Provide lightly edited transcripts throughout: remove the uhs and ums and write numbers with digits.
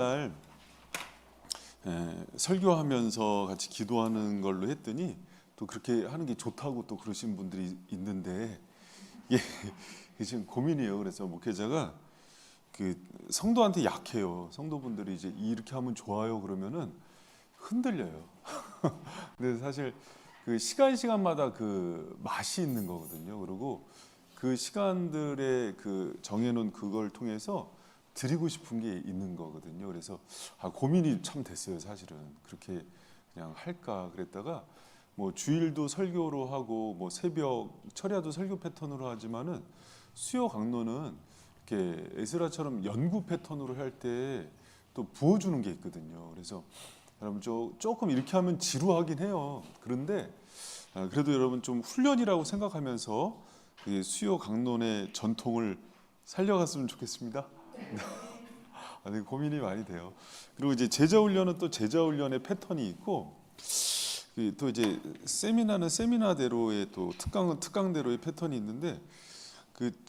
날 설교하면서 같이 기도하는 걸로 했더니 또 그렇게 하는 게 좋다고 또 그러신 분들이 있는데 이게 지금 고민이에요. 그래서 목회자가 그 성도한테 약해요. 성도분들이 이제 이렇게 하면 좋아요 그러면은 흔들려요. 근데 사실 그 시간마다 그 맛이 있는 거거든요. 그리고 그 시간들의 그 정해놓은 그걸 통해서 드리고 싶은 게 있는 거거든요. 그래서 고민이 참 됐어요. 사실은 그렇게 그냥 할까 그랬다가 뭐 주일도 설교로 하고 뭐 새벽 철야도 설교 패턴으로 하지만은 수요 강론은 이렇게 에스라처럼 연구 패턴으로 할 때 또 부어주는 게 있거든요. 그래서 여러분 조금 이렇게 하면 지루하긴 해요. 그런데 그래도 여러분 좀 훈련이라고 생각하면서 이 수요 강론의 전통을 살려갔으면 좋겠습니다. 네, 고민이 많이 돼요. 그리고 이제 제자 훈련은 또 제자 훈련의 패턴이 있고 또 이제 세미나는 세미나대로의 또 특강은 특강대로의 패턴이 있는데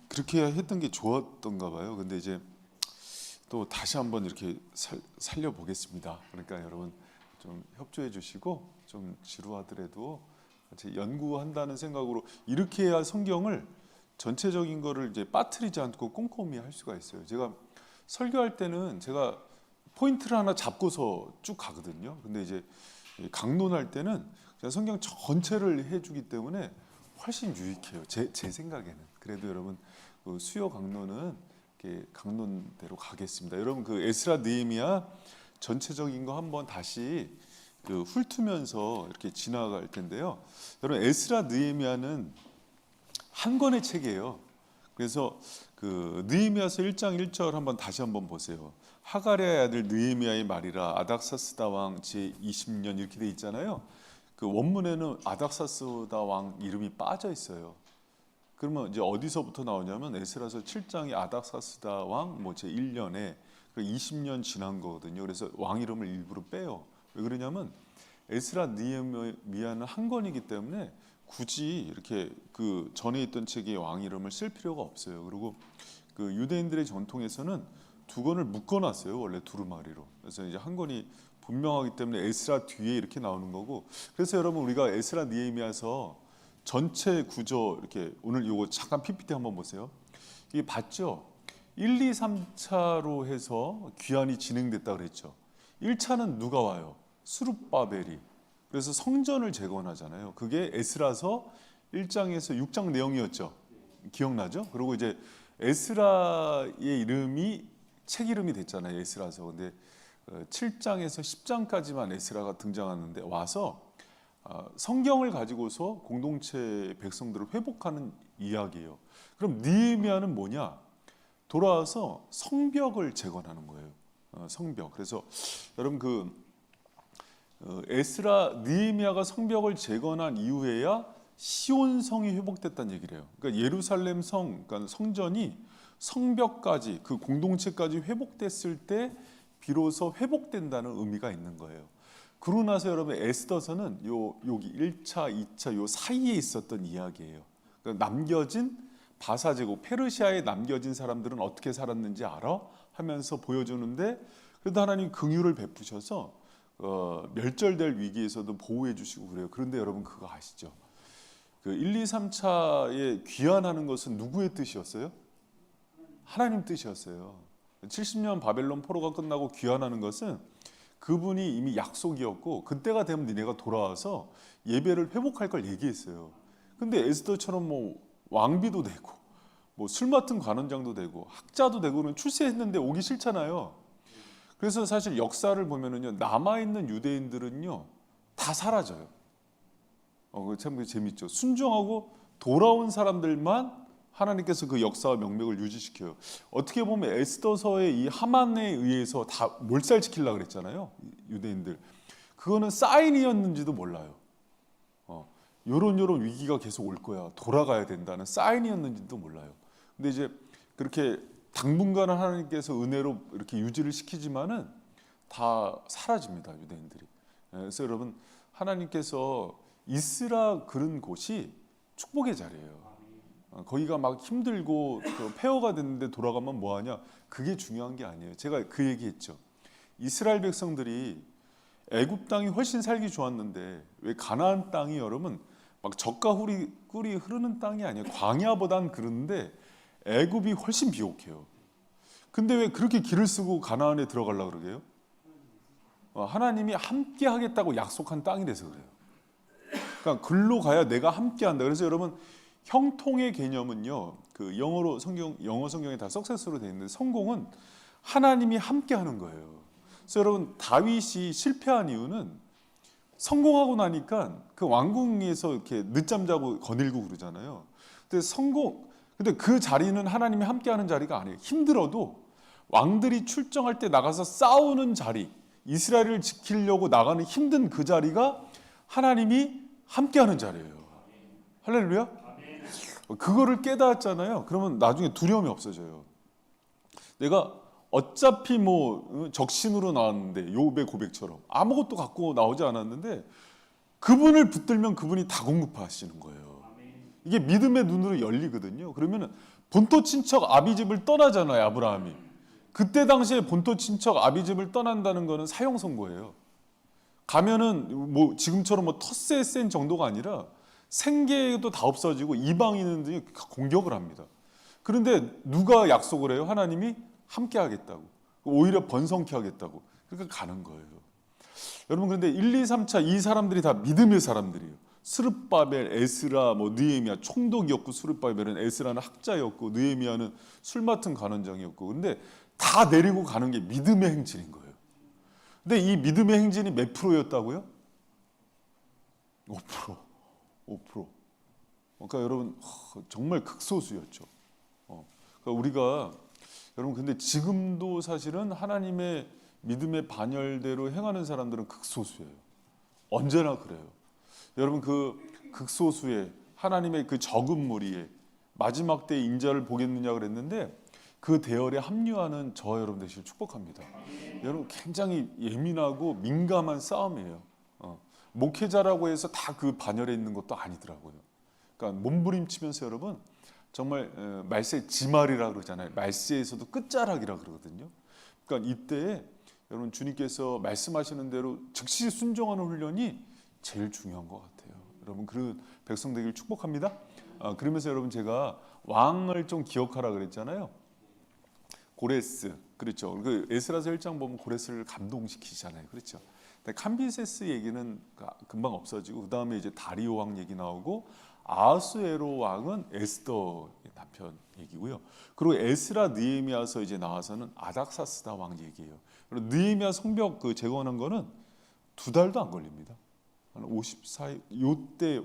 그렇게 했던 게 좋았던가 봐요. 근데 이제 또 다시 한번 이렇게 살려 보겠습니다. 그러니까 여러분 좀 협조해 주시고 좀 지루하더라도 같이 연구한다는 생각으로 이렇게 해야 성경을 전체적인 거를 이제 빠뜨리지 않고 꼼꼼히 할 수가 있어요. 제가 설교할 때는 제가 포인트를 하나 잡고서 쭉 가거든요. 근데 이제 강론할 때는 그냥 성경 전체를 해주기 때문에 훨씬 유익해요. 제 생각에는. 그래도 여러분 그 수요 강론은 이렇게 강론대로 가겠습니다. 여러분 그 에스라 느헤미야 전체적인 거 한번 다시 그 훑으면서 이렇게 지나갈 텐데요. 여러분 에스라 느헤미야는 한 권의 책이에요. 그래서 그 느헤미야서 1장 1절 한번 다시 한번 보세요. 하가랴의 아들 느헤미야의 말이라 아닥사스다 왕 제20년 이렇게 돼 있잖아요. 그 원문에는 아닥사스다 왕 이름이 빠져 있어요. 그러면 이제 어디서부터 나오냐면 에스라서 7장이 아닥사스다 왕 뭐 제1년에 20년 지난 거거든요. 그래서 왕 이름을 일부러 빼요. 왜 그러냐면 에스라 느헤미야는 한 권이기 때문에 굳이 이렇게 그 전에 있던 책의 왕 이름을 쓸 필요가 없어요. 그리고 그 유대인들의 전통에서는 두 권을 묶어놨어요. 원래 두루마리로. 그래서 이제 한 권이 분명하기 때문에 에스라 뒤에 이렇게 나오는 거고. 그래서 여러분 우리가 에스라 느헤미야서 전체 구조 이렇게 오늘 요거 잠깐 PPT 한번 보세요. 이게 봤죠? 1, 2, 3차로 해서 귀환이 진행됐다 그랬죠. 1차는 누가 와요? 스룹바벨이. 그래서 성전을 재건하잖아요. 그게 에스라서 1장에서 6장 내용이었죠. 기억나죠? 그리고 이제 에스라의 이름이 책 이름이 됐잖아요. 에스라서. 근데 7장에서 10장까지만 에스라가 등장하는데 와서 성경을 가지고서 공동체 백성들을 회복하는 이야기예요. 그럼 느헤미야는 뭐냐? 돌아와서 성벽을 재건하는 거예요. 성벽. 그래서 여러분 그 에스라 느헤미야가 성벽을 재건한 이후에야 시온성이 회복됐다는 얘기를 해요. 그러니까 예루살렘 그러니까 성전이 성벽까지 그 공동체까지 회복됐을 때 비로소 회복된다는 의미가 있는 거예요. 그러고 나서 여러분 에스더서는 여기 1차, 2차 요 사이에 있었던 이야기예요. 그러니까 남겨진 바사제국 페르시아에 남겨진 사람들은 어떻게 살았는지 알아? 하면서 보여주는데 그래도 하나님 긍휼을 베푸셔서 멸절될 위기에서도 보호해 주시고 그래요. 그런데 여러분 그거 아시죠? 그 1, 2, 3차에 귀환하는 것은 누구의 뜻이었어요? 하나님 뜻이었어요. 70년 바벨론 포로가 끝나고 귀환하는 것은 그분이 이미 약속이었고 그때가 되면 니네가 돌아와서 예배를 회복할 걸 얘기했어요. 근데 에스더처럼 뭐 왕비도 되고 뭐 술 맡은 관원장도 되고 학자도 되고는 출세했는데 오기 싫잖아요. 그래서 사실 역사를 보면은요 남아있는 유대인들은요 다 사라져요. 참 재밌죠. 순종하고 돌아온 사람들만 하나님께서 그 역사와 명맥을 유지시켜요. 어떻게 보면 에스더서의 이 하만에 의해서 다 몰살시키려고 그랬잖아요. 유대인들. 그거는 사인이었는지도 몰라요. 요런 위기가 계속 올 거야. 돌아가야 된다는 사인이었는지도 몰라요. 근데 이제 그렇게 당분간은 하나님께서 은혜로 이렇게 유지를 시키지만은 다 사라집니다. 유대인들이. 그래서 여러분 하나님께서 이스라 그런 곳이 축복의 자리예요. 거기가 막 힘들고 폐허가 됐는데 돌아가면 뭐하냐? 그게 중요한 게 아니에요. 제가 그 얘기했죠. 이스라엘 백성들이 애굽 땅이 훨씬 살기 좋았는데 왜 가나안 땅이 여러분 막 젖과 꿀이 흐르는 땅이 아니에요. 광야보단 그런데 애굽이 훨씬 비옥해요. 근데 왜 그렇게 길을 쓰고 가나안에 들어가려고 그러게요? 하나님이 함께 하겠다고 약속한 땅이라서 그래요. 그러니까 글로 가야 내가 함께 한다. 그래서 여러분 형통의 개념은요. 그 영어 성경에 다 석세스로 되어 있는데 성공은 하나님이 함께 하는 거예요. 그래서 여러분 다윗이 실패한 이유는 성공하고 나니까 그 왕궁에서 이렇게 늦잠 자고 거닐고 그러잖아요. 근데 그 자리는 하나님이 함께하는 자리가 아니에요. 힘들어도 왕들이 출정할 때 나가서 싸우는 자리, 이스라엘을 지키려고 나가는 힘든 그 자리가 하나님이 함께하는 자리예요. 할렐루야. 그거를 깨닫잖아요. 그러면 나중에 두려움이 없어져요. 내가 어차피 뭐 적신으로 나왔는데 욥의 고백처럼 아무것도 갖고 나오지 않았는데 그분을 붙들면 그분이 다 공급하시는 거예요. 이게 믿음의 눈으로 열리거든요. 그러면 본토 친척 아비집을 떠나잖아요. 아브라함이. 그때 당시에 본토 친척 아비집을 떠난다는 거는 사형 선고예요. 가면은 뭐 지금처럼 뭐 텃세 센 정도가 아니라 생계도 다 없어지고 이방인들이 공격을 합니다. 그런데 누가 약속을 해요? 하나님이 함께 하겠다고. 오히려 번성케 하겠다고. 그러니까 가는 거예요. 여러분 그런데 1, 2, 3차 이 사람들이 다 믿음의 사람들이에요. 스룹바벨, 에스라, 뭐 느헤미야 총독이었고 스룹바벨은 에스라는 학자였고 느헤미야는 술 맡은 간원장이었고 근데 다 내리고 가는 게 믿음의 행진인 거예요. 근데 이 믿음의 행진이 몇 프로였다고요? 5%. 5%. 그러니까 여러분 정말 극소수였죠. 그러니까 우리가 여러분 근데 지금도 사실은 하나님의 믿음의 반열대로 행하는 사람들은 극소수예요. 언제나 그래요. 여러분 그 극소수의 하나님의 그 적은 무리에 마지막 때의 인자를 보겠느냐 그랬는데 그 대열에 합류하는 저 여러분 되시길 축복합니다. 여러분 굉장히 예민하고 민감한 싸움이에요. 목회자라고 해서 다 그 반열에 있는 것도 아니더라고요. 그러니까 몸부림치면서 여러분 정말 말세 지말이라 그러잖아요. 말세에서도 끝자락이라 그러거든요. 그러니까 이때 여러분 주님께서 말씀하시는 대로 즉시 순종하는 훈련이 제일 중요한 것 같아요. 여러분 그런 백성 되길 축복합니다. 그러면서 여러분 제가 왕을 좀 기억하라 그랬잖아요. 고레스 그렇죠. 그 에스라서 1장 보면 고레스를 감동시키잖아요. 그렇죠. 근데 캄비세스 얘기는 금방 없어지고 그 다음에 이제 다리오 왕 얘기 나오고 아하수에로 왕은 에스더 남편 얘기고요. 그리고 에스라 느헤미야서 이제 나와서는 아닥사스다 왕 얘기예요. 그리고 느헤미야 성벽 그 재건한 거는 2달도 안 걸립니다. 한 54일 요때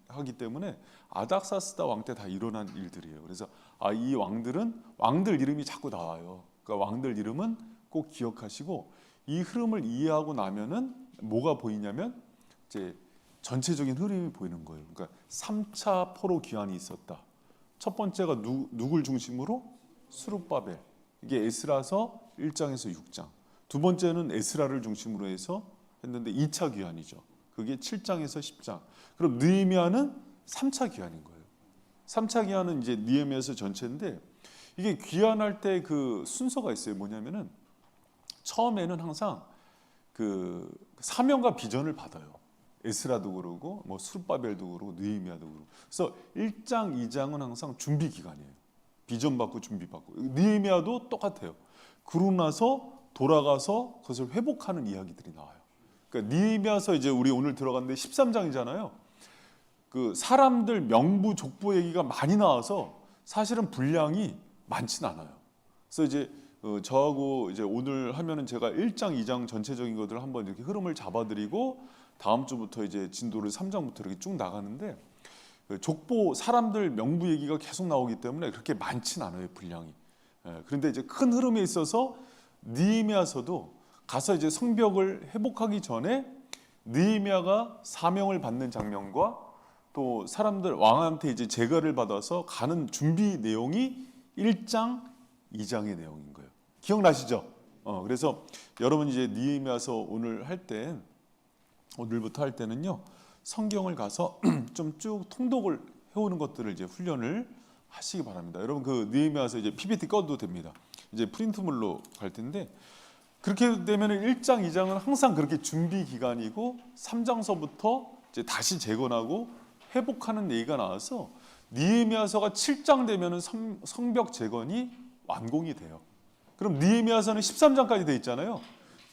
하기 때문에 아닥사스다 왕 때 다 일어난 일들이에요. 그래서 이 왕들 이름이 자꾸 나와요. 그러니까 왕들 이름은 꼭 기억하시고 이 흐름을 이해하고 나면은 뭐가 보이냐면 이제 전체적인 흐름이 보이는 거예요. 그러니까 3차 포로 귀환이 있었다. 첫 번째가 누굴 중심으로? 스룹바벨. 이게 에스라서 1장에서 6장. 두 번째는 에스라를 중심으로 해서 했는데 2차 귀환이죠. 그게 7장에서 10장. 그럼 느헤미야는 3차 귀환인 거예요. 3차 귀환은 이제 느헤미야서 전체인데 이게 귀환할 때 그 순서가 있어요. 뭐냐면은 처음에는 항상 그 사명과 비전을 받아요. 에스라도 그러고 뭐 스룹바벨도 그러고 느헤미야도 그러고. 그래서 1장, 2장은 항상 준비 기간이에요. 비전 받고 준비 받고. 느헤미야도 똑같아요. 그러고 나서 돌아가서 그것을 회복하는 이야기들이 나와요. 그러니까 느헤미야서 이제 우리 오늘 들어갔는데 13장이잖아요. 그 사람들 명부 족보 얘기가 많이 나와서 사실은 분량이 많진 않아요. 그래서 이제 저하고 이제 오늘 하면은 제가 1장, 2장 전체적인 것들을 한번 이렇게 흐름을 잡아드리고 다음 주부터 이제 진도를 3장부터 이렇게 쭉 나가는데 족보 사람들 명부 얘기가 계속 나오기 때문에 그렇게 많진 않아요 분량이. 그런데 이제 큰 흐름에 있어서 느헤미야서도 가서 이제 성벽을 회복하기 전에 느헤미야가 사명을 받는 장면과 또 사람들 왕한테 이제 제가를 받아서 가는 준비 내용이 1장, 2장의 내용인 거예요. 기억나시죠? 그래서 여러분 이제 느헤미야서 오늘부터 할 때는요 성경을 가서 좀 쭉 통독을 해오는 것들을 이제 훈련을 하시기 바랍니다. 여러분 그 느헤미야서 이제 PPT 꺼도 됩니다. 이제 프린트물로 갈 텐데 그렇게 되면 1장, 2장은 항상 그렇게 준비 기간이고 3장서부터 이제 다시 재건하고 회복하는 얘기가 나와서 느헤미야서가 7장 되면은 성벽 재건이 완공이 돼요. 그럼 느헤미야서는 13장까지 돼 있잖아요.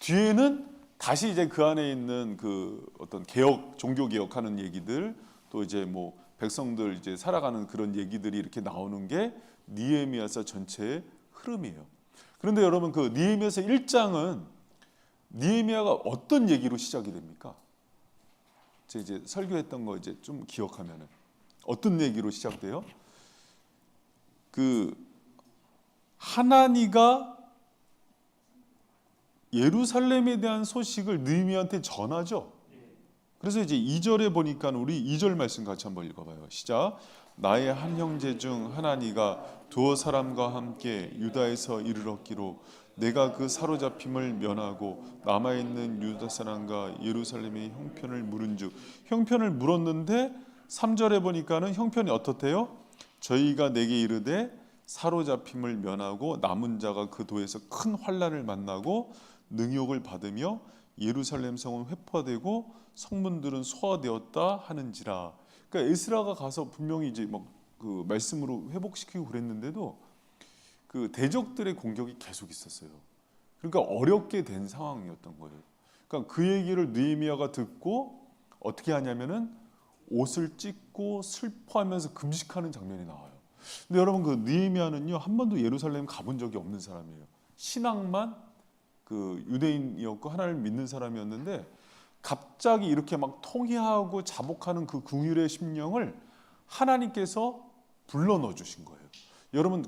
뒤에는 다시 이제 그 안에 있는 그 어떤 개혁, 종교 개혁하는 얘기들, 또 이제 뭐 백성들 이제 살아가는 그런 얘기들이 이렇게 나오는 게 느헤미야서 전체의 흐름이에요. 그런데 여러분, 그 느헤미야서 1장은 느헤미야가 어떤 얘기로 시작이 됩니까? 제가 이제 설교했던 거 이제 좀 기억하면은 어떤 얘기로 시작돼요? 그 하나니가 예루살렘에 대한 소식을 느헤미야한테 전하죠. 그래서 이제 2절에 보니까 우리 2절 말씀 같이 한번 읽어봐요. 시작. 나의 한 형제 중 하나니가 두어 사람과 함께 유다에서 이르렀기로 내가 그 사로잡힘을 면하고 남아있는 유다 사람과 예루살렘의 형편을 물은즉, 형편을 물었는데 3절에 보니까는 형편이 어떻대요? 저희가 내게 이르되 사로잡힘을 면하고 남은 자가 그 도에서 큰 환난을 만나고 능욕을 받으며 예루살렘 성은 회포되고 성문들은 소화되었다 하는지라. 그러니까 에스라가 가서 분명히 이제 막 그 말씀으로 회복시키고 그랬는데도 그 대적들의 공격이 계속 있었어요. 그러니까 어렵게 된 상황이었던 거예요. 그러니까 그 얘기를 느헤미야가 듣고 어떻게 하냐면은 옷을 찢고 슬퍼하면서 금식하는 장면이 나와요. 근데 여러분, 그 느헤미야는요 한 번도 예루살렘 가본 적이 없는 사람이에요. 신앙만 그 유대인이었고 하나님을 믿는 사람이었는데 갑자기 이렇게 막 통회하고 자복하는 그 긍휼의 심령을 하나님께서 불러 넣어 주신 거예요. 여러분,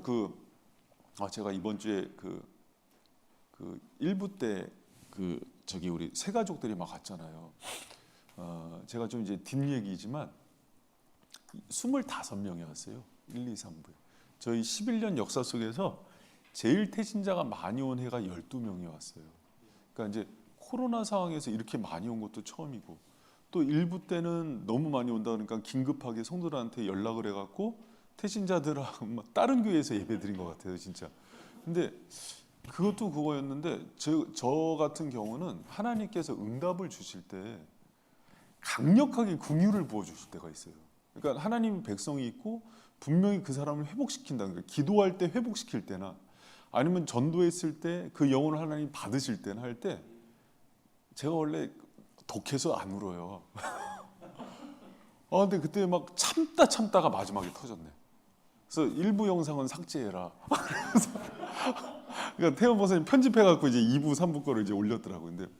제가 이번 주에 그 1부 때 저기 우리 새 가족들이 막 갔잖아요. 제가 좀 이제 뒷얘기지만 25명이 왔어요. 1, 2, 3부에. 저희 11년 역사 속에서 제일 태신자가 많이 온 해가 12명이 왔어요. 그러니까 이제 코로나 상황에서 이렇게 많이 온 것도 처음이고, 또 일부 때는 너무 많이 온다 그러니까 긴급하게 성도들한테 연락을 해갖고 태신자들하고 막 다른 교회에서 예배드린 것 같아요, 진짜. 근데 그것도 그거였는데 저 같은 경우는 하나님께서 응답을 주실 때 강력하게 긍휼을 부어 주실 때가 있어요. 그러니까 하나님 백성이 있고 분명히 그 사람을 회복시킨다는 거예요. 기도할 때 회복시킬 때나 아니면 전도했을 때 그 영혼을 하나님 받으실 때나 할 때 제가 원래 독해서 안 울어요. 근데 그때 막 참다가 마지막에 터졌네. 그래서 일부 영상은 삭제해라. 그러니까 태원 목사님 편집해갖고 이제 2부, 3부 거를 이제 올렸더라고요. 근데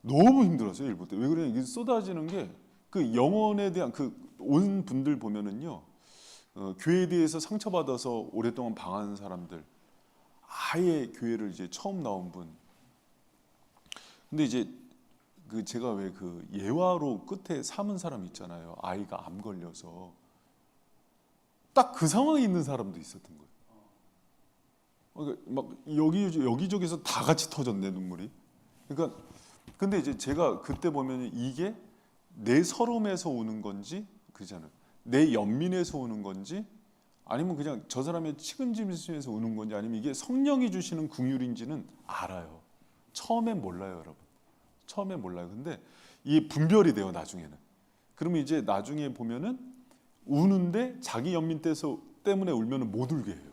너무 힘들었어요, 일부 때. 왜 그래? 이게 쏟아지는 게 그 영혼에 대한 그 온 분들 보면은요, 교회에 대해서 상처받아서 오랫동안 방한 사람들, 아예 교회를 이제 처음 나온 분. 근데 이제 제가 왜 그 예화로 끝에 삼은 사람 있잖아요. 아이가 암 걸려서 딱 그 상황에 있는 사람도 있었던 거예요. 그러니까 막 여기저기서 다 같이 터졌네, 눈물이. 그러니까 근데 이제 제가 그때 보면 이게 내 서름에서 오는 건지, 그잖아요. 내 연민에서 오는 건지, 아니면 그냥 저 사람의 측은지심에서 오는 건지, 아니면 이게 성령이 주시는 긍휼인지는 알아요. 처음엔 몰라요, 여러분. 처음엔 몰라요. 근데 이게 분별이 돼요, 나중에는. 그러면 이제 나중에 보면은 우는데 자기 연민 때문에 울면은 못 울게 해요.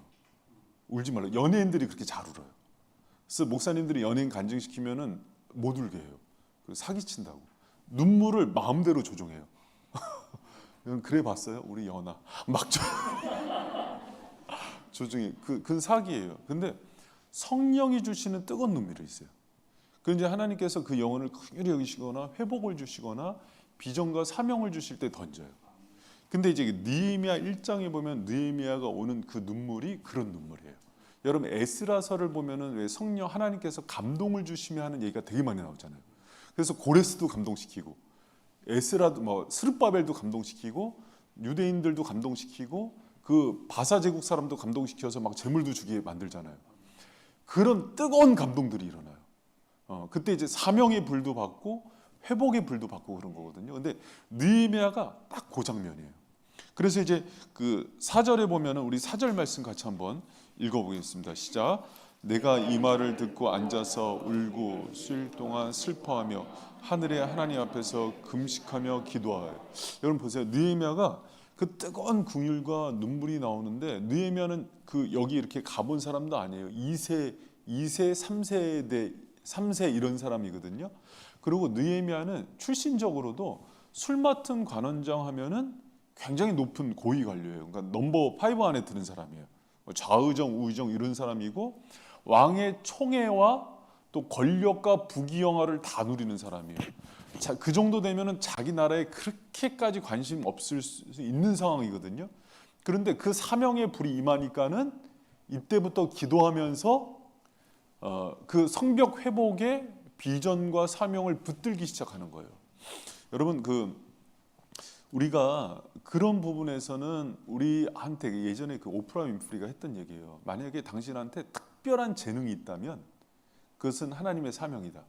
울지 말라. 연예인들이 그렇게 잘 울어요. 그래서 목사님들이 연예인 간증시키면은 못 울게 해요. 사기친다고. 눈물을 마음대로 조종해요. 그래 봤어요? 우리 연아 막 조종해. 그건 사기예요. 근데 성령이 주시는 뜨거운 눈물이 있어요. 그 이제 하나님께서 그 영혼을 긍휼히 여기시거나 회복을 주시거나 비전과 사명을 주실 때 던져요. 근데 이제 느헤미야 1장에 보면 느헤미야가 오는 그 눈물이 그런 눈물이에요. 여러분, 에스라서를 보면은 왜 성령 하나님께서 감동을 주시며 하는 얘기가 되게 많이 나오잖아요. 그래서 고레스도 감동시키고, 에스라도 뭐 스룹바벨도 감동시키고, 유대인들도 감동시키고, 그 바사 제국 사람도 감동시켜서 막 재물도 주게 만들잖아요. 그런 뜨거운 감동들이 일어나요. 그때 이제 사명의 불도 받고 회복의 불도 받고 그런 거거든요. 근데 느헤미야가 딱 그 장면이에요. 그래서 이제 그 4절에 보면은 우리 4절 말씀 같이 한번 읽어보겠습니다. 시작. 내가 이 말을 듣고 앉아서 울고 수일 동안 슬퍼하며 하늘의 하나님 앞에서 금식하며 기도하여. 여러분 보세요. 느헤미야가 그 뜨거운 궁율과 눈물이 나오는데, 느헤미야는 그 여기 이렇게 가본 사람도 아니에요. 2세, 3세 이런 사람이거든요. 그리고 느헤미야는 출신적으로도 술 맡은 관원장 하면은 굉장히 높은 고위 관료예요. 그러니까 넘버 5 안에 드는 사람이에요. 좌의정, 우의정 이런 사람이고, 왕의 총애와 또 권력과 부귀영화를 다 누리는 사람이에요. 자, 그 정도 되면은 자기 나라에 그렇게까지 관심 없을 수 있는 상황이거든요. 그런데 그 사명의 불이 임하니까는 이때부터 기도하면서 그 성벽 회복의 비전과 사명을 붙들기 시작하는 거예요. 여러분, 우리가 그런 부분에서는 우리한테 예전에 그 오프라 윈프리가 했던 얘기예요. 만약에 당신한테 특별한 재능이 있다면 그것은 하나님의 사명이다.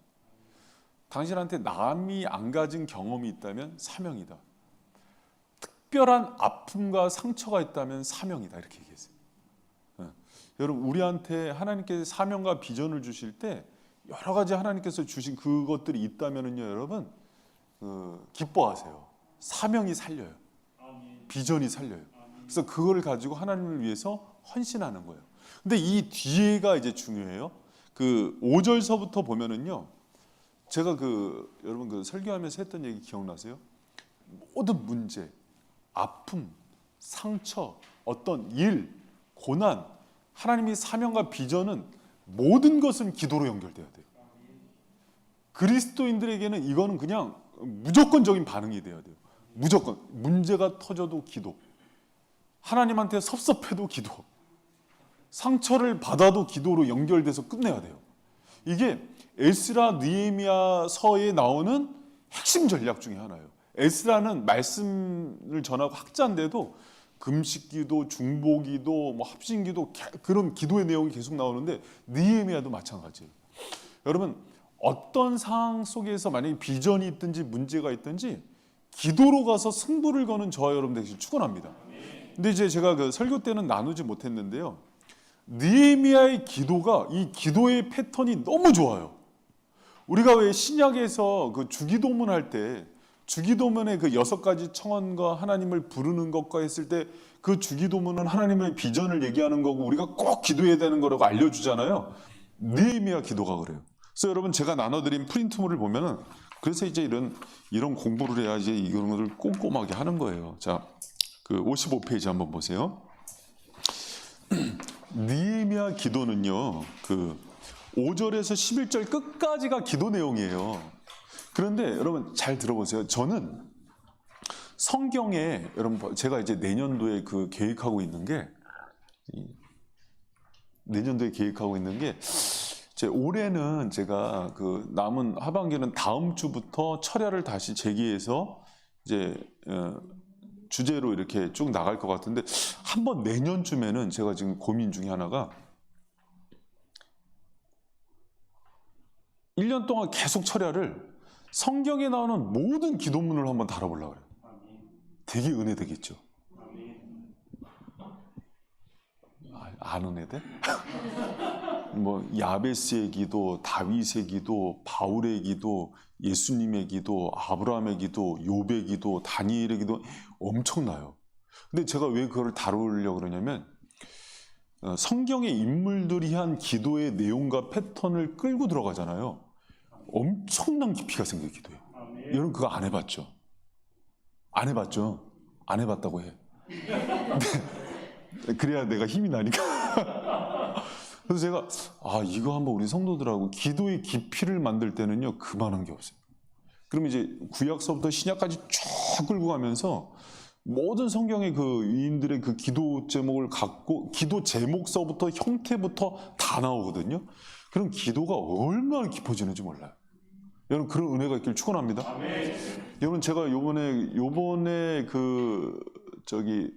당신한테 남이 안 가진 경험이 있다면 사명이다. 특별한 아픔과 상처가 있다면 사명이다. 이렇게 얘기했어요. 여러분, 우리한테 하나님께서 사명과 비전을 주실 때 여러 가지 하나님께서 주신 그것들이 있다면은요, 여러분, 기뻐하세요. 사명이 살려요. 비전이 살려요. 그래서 그걸 가지고 하나님을 위해서 헌신하는 거예요. 근데 이 뒤에가 이제 중요해요. 그 5절서부터 보면은요, 제가 여러분 그 설교하면서 했던 얘기 기억나세요? 모든 문제, 아픔, 상처, 어떤 일, 고난, 하나님의 사명과 비전은 모든 것은 기도로 연결돼야 돼요. 그리스도인들에게는 이거는 그냥 무조건적인 반응이 돼야 돼요. 무조건. 문제가 터져도 기도, 하나님한테 섭섭해도 기도, 상처를 받아도 기도로 연결돼서 끝내야 돼요. 이게 에스라 느헤미야서에 나오는 핵심 전략 중에 하나예요. 에스라는 말씀을 전하고 학자인데도 금식기도, 중보기도, 합심기도, 그런 기도의 내용이 계속 나오는데 느헤미야도 마찬가지예요. 여러분, 어떤 상황 속에서 만약에 비전이 있든지 문제가 있든지 기도로 가서 승부를 거는 저와 여러분 되시길 축원합니다. 근데 이제 제가 그 설교 때는 나누지 못했는데요, 느헤미야의 기도가, 이 기도의 패턴이 너무 좋아요. 우리가 왜 신약에서 그 주기도문 할 때 주기도문의 그 6가지 청원과 하나님을 부르는 것과 했을 때 그 주기도문은 하나님의 비전을 얘기하는 거고 우리가 꼭 기도해야 되는 거라고 알려주잖아요. 느헤미야 기도가 그래요. 그래서 여러분, 제가 나눠드린 프린트물을 보면은, 그래서 이제 이런 공부를 해야지 이런 것을 꼼꼼하게 하는 거예요. 자, 그 55페이지 한번 보세요. 느헤미야 기도는요, 그 5절에서 11절 끝까지가 기도 내용이에요. 그런데 여러분 잘 들어보세요. 저는 성경에, 여러분 제가 이제 내년도에 계획하고 있는 게, 제 올해는 제가 그 남은 하반기는 다음 주부터 철야를 다시 재기해서 이제 주제로 이렇게 쭉 나갈 것 같은데, 한번 내년쯤에는 제가 지금 고민 중에 하나가 1년 동안 계속 철야를 성경에 나오는 모든 기도문을 한번 다뤄보려고 그래요. 되게 은혜 되겠죠? 안 은혜돼? 야베스의 기도, 다윗의 기도, 바울의 기도, 예수님의 기도, 아브라함의 기도, 욥의 기도, 다니엘의 기도 엄청나요. 근데 제가 왜 그걸 다루려고 그러냐면, 성경의 인물들이 한 기도의 내용과 패턴을 끌고 들어가잖아요. 엄청난 깊이가 생겨요, 기도에. 여러분 그거 안 해봤죠? 안 해봤죠? 안 해봤다고 해. 그래야 내가 힘이 나니까. 그래서 제가 이거 한번 우리 성도들하고 기도의 깊이를 만들 때는요, 그만한 게 없어요. 그럼 이제 구약서부터 신약까지 쭉 끌고 가면서 모든 성경의 그 위인들의 그 기도 제목을 갖고, 기도 제목서부터 형태부터 다 나오거든요. 그럼 기도가 얼마나 깊어지는지 몰라요. 여러분 그런 은혜가 있길 축원합니다. 여러분 제가 요번에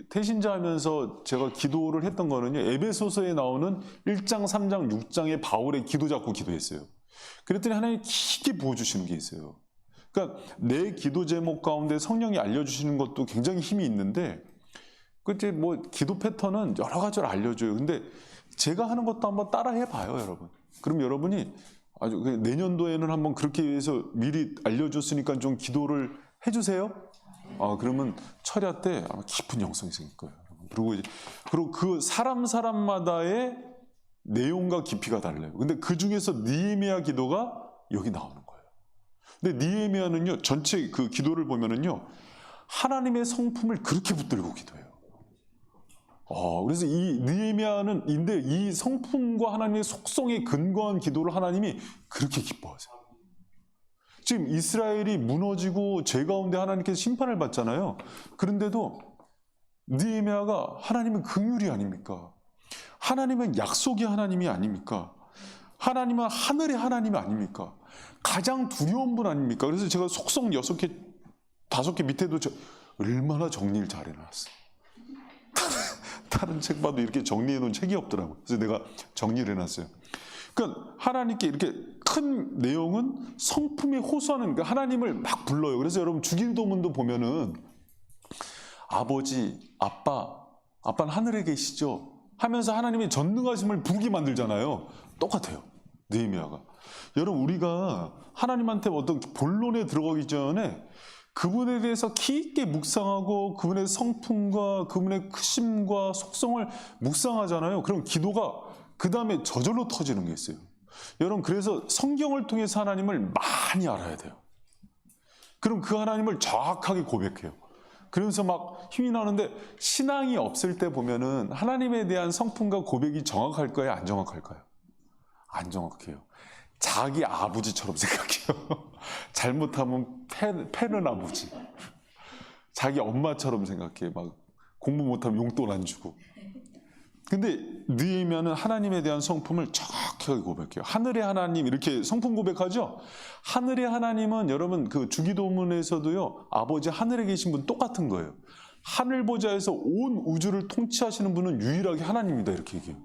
태신자 하면서 제가 기도를 했던 거는요, 에베소서에 나오는 1장, 3장, 6장의 바울의 기도 잡고 기도했어요. 그랬더니 하나님이 깊게 부어주시는 게 있어요. 그러니까 내 기도 제목 가운데 성령이 알려주시는 것도 굉장히 힘이 있는데, 그때 기도 패턴은 여러 가지를 알려줘요. 근데 제가 하는 것도 한번 따라해 봐요, 여러분. 그럼 여러분이 아주 내년도에는 한번 그렇게 해서 미리 알려줬으니까 좀 기도를 해주세요. 그러면 철야 때 아마 깊은 영성이 생길 거예요. 그리고 그 사람마다의 내용과 깊이가 달라요. 근데 그 중에서 느헤미야 기도가 여기 나오는 거예요. 근데 느헤미야는요, 전체 그 기도를 보면은요, 하나님의 성품을 그렇게 붙들고 기도해요. 그래서 이 느헤미야는 이 성품과 하나님의 속성에 근거한 기도를 하나님이 그렇게 기뻐하세요. 지금 이스라엘이 무너지고 죄 가운데 하나님께서 심판을 받잖아요. 그런데도 느헤미야가 하나님은 긍휼이 아닙니까? 하나님은 약속의 하나님이 아닙니까? 하나님은 하늘의 하나님이 아닙니까? 가장 두려운 분 아닙니까? 그래서 제가 속성 6개, 5개 밑에도 얼마나 정리를 잘 해놨어. 다른 책 봐도 이렇게 정리해 놓은 책이 없더라고요. 그래서 내가 정리를 해놨어요. 그러니까 하나님께 이렇게 큰 내용은 성품이 호소하는, 그러니까 하나님을 막 불러요. 그래서 여러분 주기도문도 보면은 아버지, 아빠는 하늘에 계시죠? 하면서 하나님의 전능하심을 부르게 만들잖아요. 똑같아요. 느헤미야가. 여러분, 우리가 하나님한테 어떤 본론에 들어가기 전에 그분에 대해서 깊게 묵상하고 그분의 성품과 그분의 크심과 속성을 묵상하잖아요. 그럼 기도가 그 다음에 저절로 터지는 게 있어요. 여러분, 그래서 성경을 통해서 하나님을 많이 알아야 돼요. 그럼 그 하나님을 정확하게 고백해요. 그러면서 막 힘이 나는데, 신앙이 없을 때 보면은 하나님에 대한 성품과 고백이 정확할까요? 안 정확할까요? 안 정확해요. 자기 아버지처럼 생각해요. 잘못하면 패는 아버지. 자기 엄마처럼 생각해. 막 공부 못하면 용돈 안 주고. 근데 느헤미야는 하나님에 대한 성품을 정확하게 고백해요. 하늘의 하나님, 이렇게 성품 고백하죠. 하늘의 하나님은 여러분 그 주기도문에서도요, 아버지 하늘에 계신 분 똑같은 거예요. 하늘 보좌에서 온 우주를 통치하시는 분은 유일하게 하나님이다, 이렇게 얘기해요.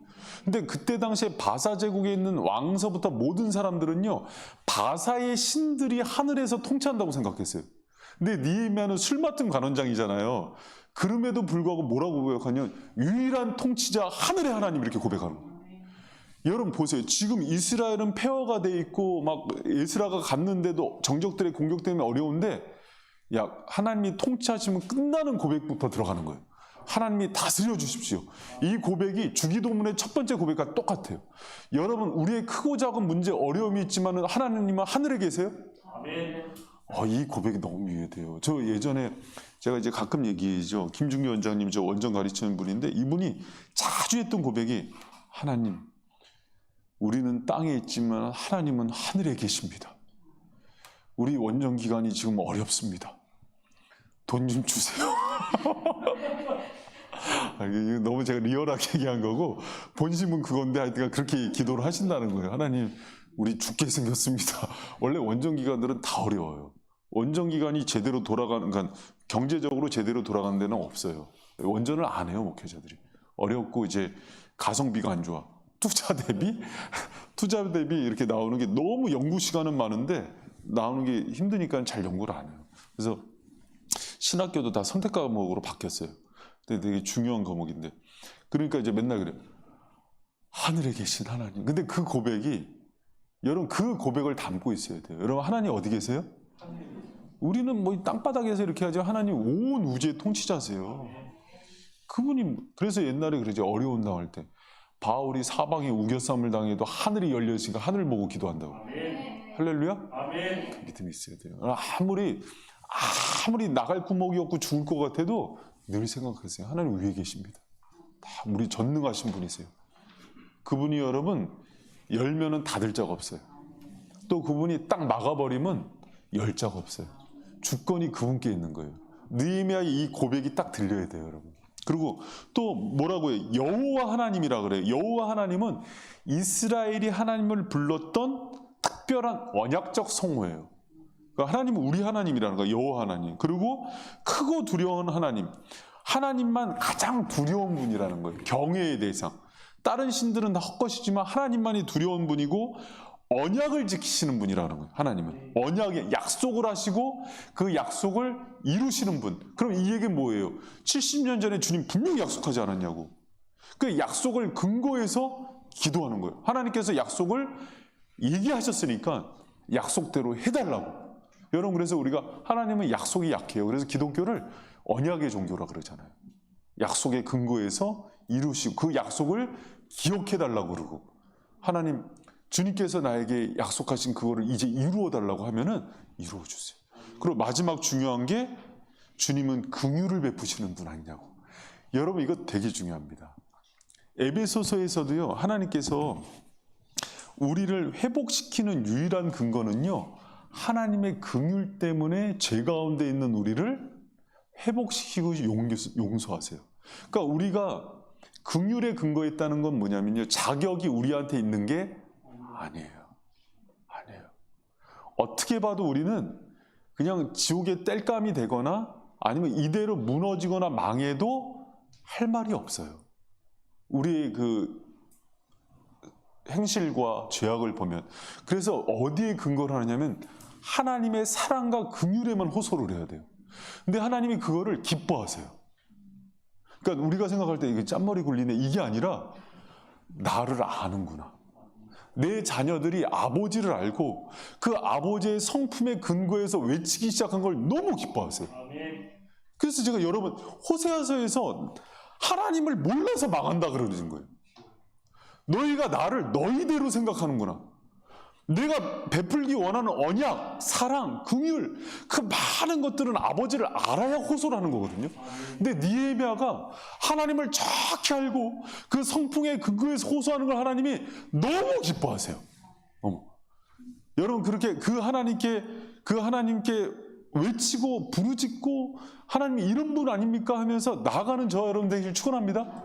근데 그때 당시에 바사 제국에 있는 왕서부터 모든 사람들은요, 바사의 신들이 하늘에서 통치한다고 생각했어요. 근데 느헤미야는 술 맡은 관원장이잖아요. 그럼에도 불구하고 뭐라고 고백하냐면 유일한 통치자 하늘의 하나님, 이렇게 고백하는 거예요. 여러분 보세요. 지금 이스라엘은 폐허가 돼 있고 막 에스라가 갔는데도 정적들의 공격 때문에 어려운데, 야, 하나님이 통치하시면 끝나는 고백부터 들어가는 거예요. 하나님이 다스려 주십시오. 이 고백이 주기도문의 첫 번째 고백과 똑같아요. 여러분, 우리의 크고 작은 문제, 어려움이 있지만 하나님은 하늘에 계세요? 아멘. 이 고백이 너무 이해돼요. 저 예전에 제가 이제 가끔 얘기죠. 김중규 원장님, 저 원전 가르치는 분인데, 이분이 자주 했던 고백이, 하나님, 우리는 땅에 있지만 하나님은 하늘에 계십니다. 우리 원전 기간이 지금 어렵습니다. 돈 좀 주세요. 너무 제가 리얼하게 얘기한 거고, 본심은 그건데 하여튼 그렇게 기도를 하신다는 거예요. 하나님, 우리 죽게 생겼습니다. 원래 원전 기관들은 다 어려워요. 원전 기관이 제대로 돌아가는, 그러니까 경제적으로 제대로 돌아가는 데는 없어요. 원전을 안 해요, 목회자들이. 어렵고 이제 가성비가 안 좋아. 투자 대비 이렇게 나오는 게, 너무 연구 시간은 많은데 나오는 게 힘드니까 잘 연구를 안 해요. 그래서 신학교도 다 선택 과목으로 바뀌었어요. 근데 되게 중요한 과목인데, 그러니까 이제 맨날 그래요. 하늘에 계신 하나님. 근데 그 고백이, 여러분 그 고백을 담고 있어야 돼요. 여러분, 하나님 어디 계세요? 우리는 뭐 땅바닥에서 이렇게 하지만 하나님 온 우주의 통치자세요. 그분이, 그래서 옛날에 그러죠. 어려운 당할 때 바울이 사방에 우겨쌈을 당해도 하늘이 열려 있으니까 하늘 보고 기도한다고. 아멘. 할렐루야? 아멘. 그 믿음이 있어야 돼요. 아무리 나갈 구멍이 없고 죽을 것 같아도 늘 생각하세요. 하나님 위에 계십니다. 다 우리 전능하신 분이세요. 그분이 여러분 열면은 닫을 자가 없어요. 또 그분이 딱 막아버리면 열 자가 없어요. 주권이 그분께 있는 거예요. 느헤미야의 이 고백이 딱 들려야 돼요, 여러분. 그리고 또 뭐라고 해요? 여호와 하나님이라 그래요. 여호와 하나님은 이스라엘이 하나님을 불렀던 특별한 언약적 성호예요. 그러니까 하나님은 우리 하나님이라는 거예요. 여호와 하나님. 그리고 크고 두려운 하나님. 하나님만 가장 두려운 분이라는 거예요. 경외의 대상. 다른 신들은 다 헛것이지만 하나님만이 두려운 분이고 언약을 지키시는 분이라는 거예요. 하나님은 언약에 약속을 하시고 그 약속을 이루시는 분. 그럼 이 얘기는 뭐예요? 70년 전에 주님 분명히 약속하지 않았냐고. 그 약속을 근거해서 기도하는 거예요. 하나님께서 약속을 얘기하셨으니까 약속대로 해달라고. 여러분, 그래서 우리가 하나님은 약속이 약해요. 그래서 기독교를 언약의 종교라 그러잖아요. 약속의 근거에서 이루시고 그 약속을 기억해달라고 그러고, 하나님 주님께서 나에게 약속하신 그거를 이제 이루어 달라고 하면은 이루어 주세요. 그리고 마지막 중요한 게 주님은 긍휼을 베푸시는 분 아니냐고. 여러분, 이거 되게 중요합니다. 에베소서에서도요, 하나님께서 우리를 회복시키는 유일한 근거는요, 하나님의 긍휼 때문에 죄 가운데 있는 우리를 회복시키고 용서하세요. 그러니까 우리가 긍휼에 근거했다는 건 뭐냐면요, 자격이 우리한테 있는 게 아니에요. 아니에요. 어떻게 봐도 우리는 그냥 지옥의 땔감이 되거나 아니면 이대로 무너지거나 망해도 할 말이 없어요. 우리의 그 행실과 죄악을 보면. 그래서 어디에 근거를 하느냐면 하나님의 사랑과 긍휼에만 호소를 해야 돼요. 근데 하나님이 그거를 기뻐하세요. 그러니까 우리가 생각할 때 이게 짠머리 굴리네, 이게 아니라 나를 아는구나. 내 자녀들이 아버지를 알고 그 아버지의 성품의 근거에서 외치기 시작한 걸 너무 기뻐하세요. 그래서 제가 여러분, 호세아서에서 하나님을 몰라서 망한다 그러는 거예요. 너희가 나를 너희대로 생각하는구나. 내가 베풀기 원하는 언약, 사랑, 긍휼, 그 많은 것들은 아버지를 알아야 호소를 하는 거거든요. 근데 느헤미야가 하나님을 정확히 알고 그 성품의 근거에서 호소하는 걸 하나님이 너무 기뻐하세요. 여러분, 그렇게 그 하나님께 외치고 부르짖고 하나님이 이런 분 아닙니까 하면서 나아가는 저와 여러분 되기를 축원합니다.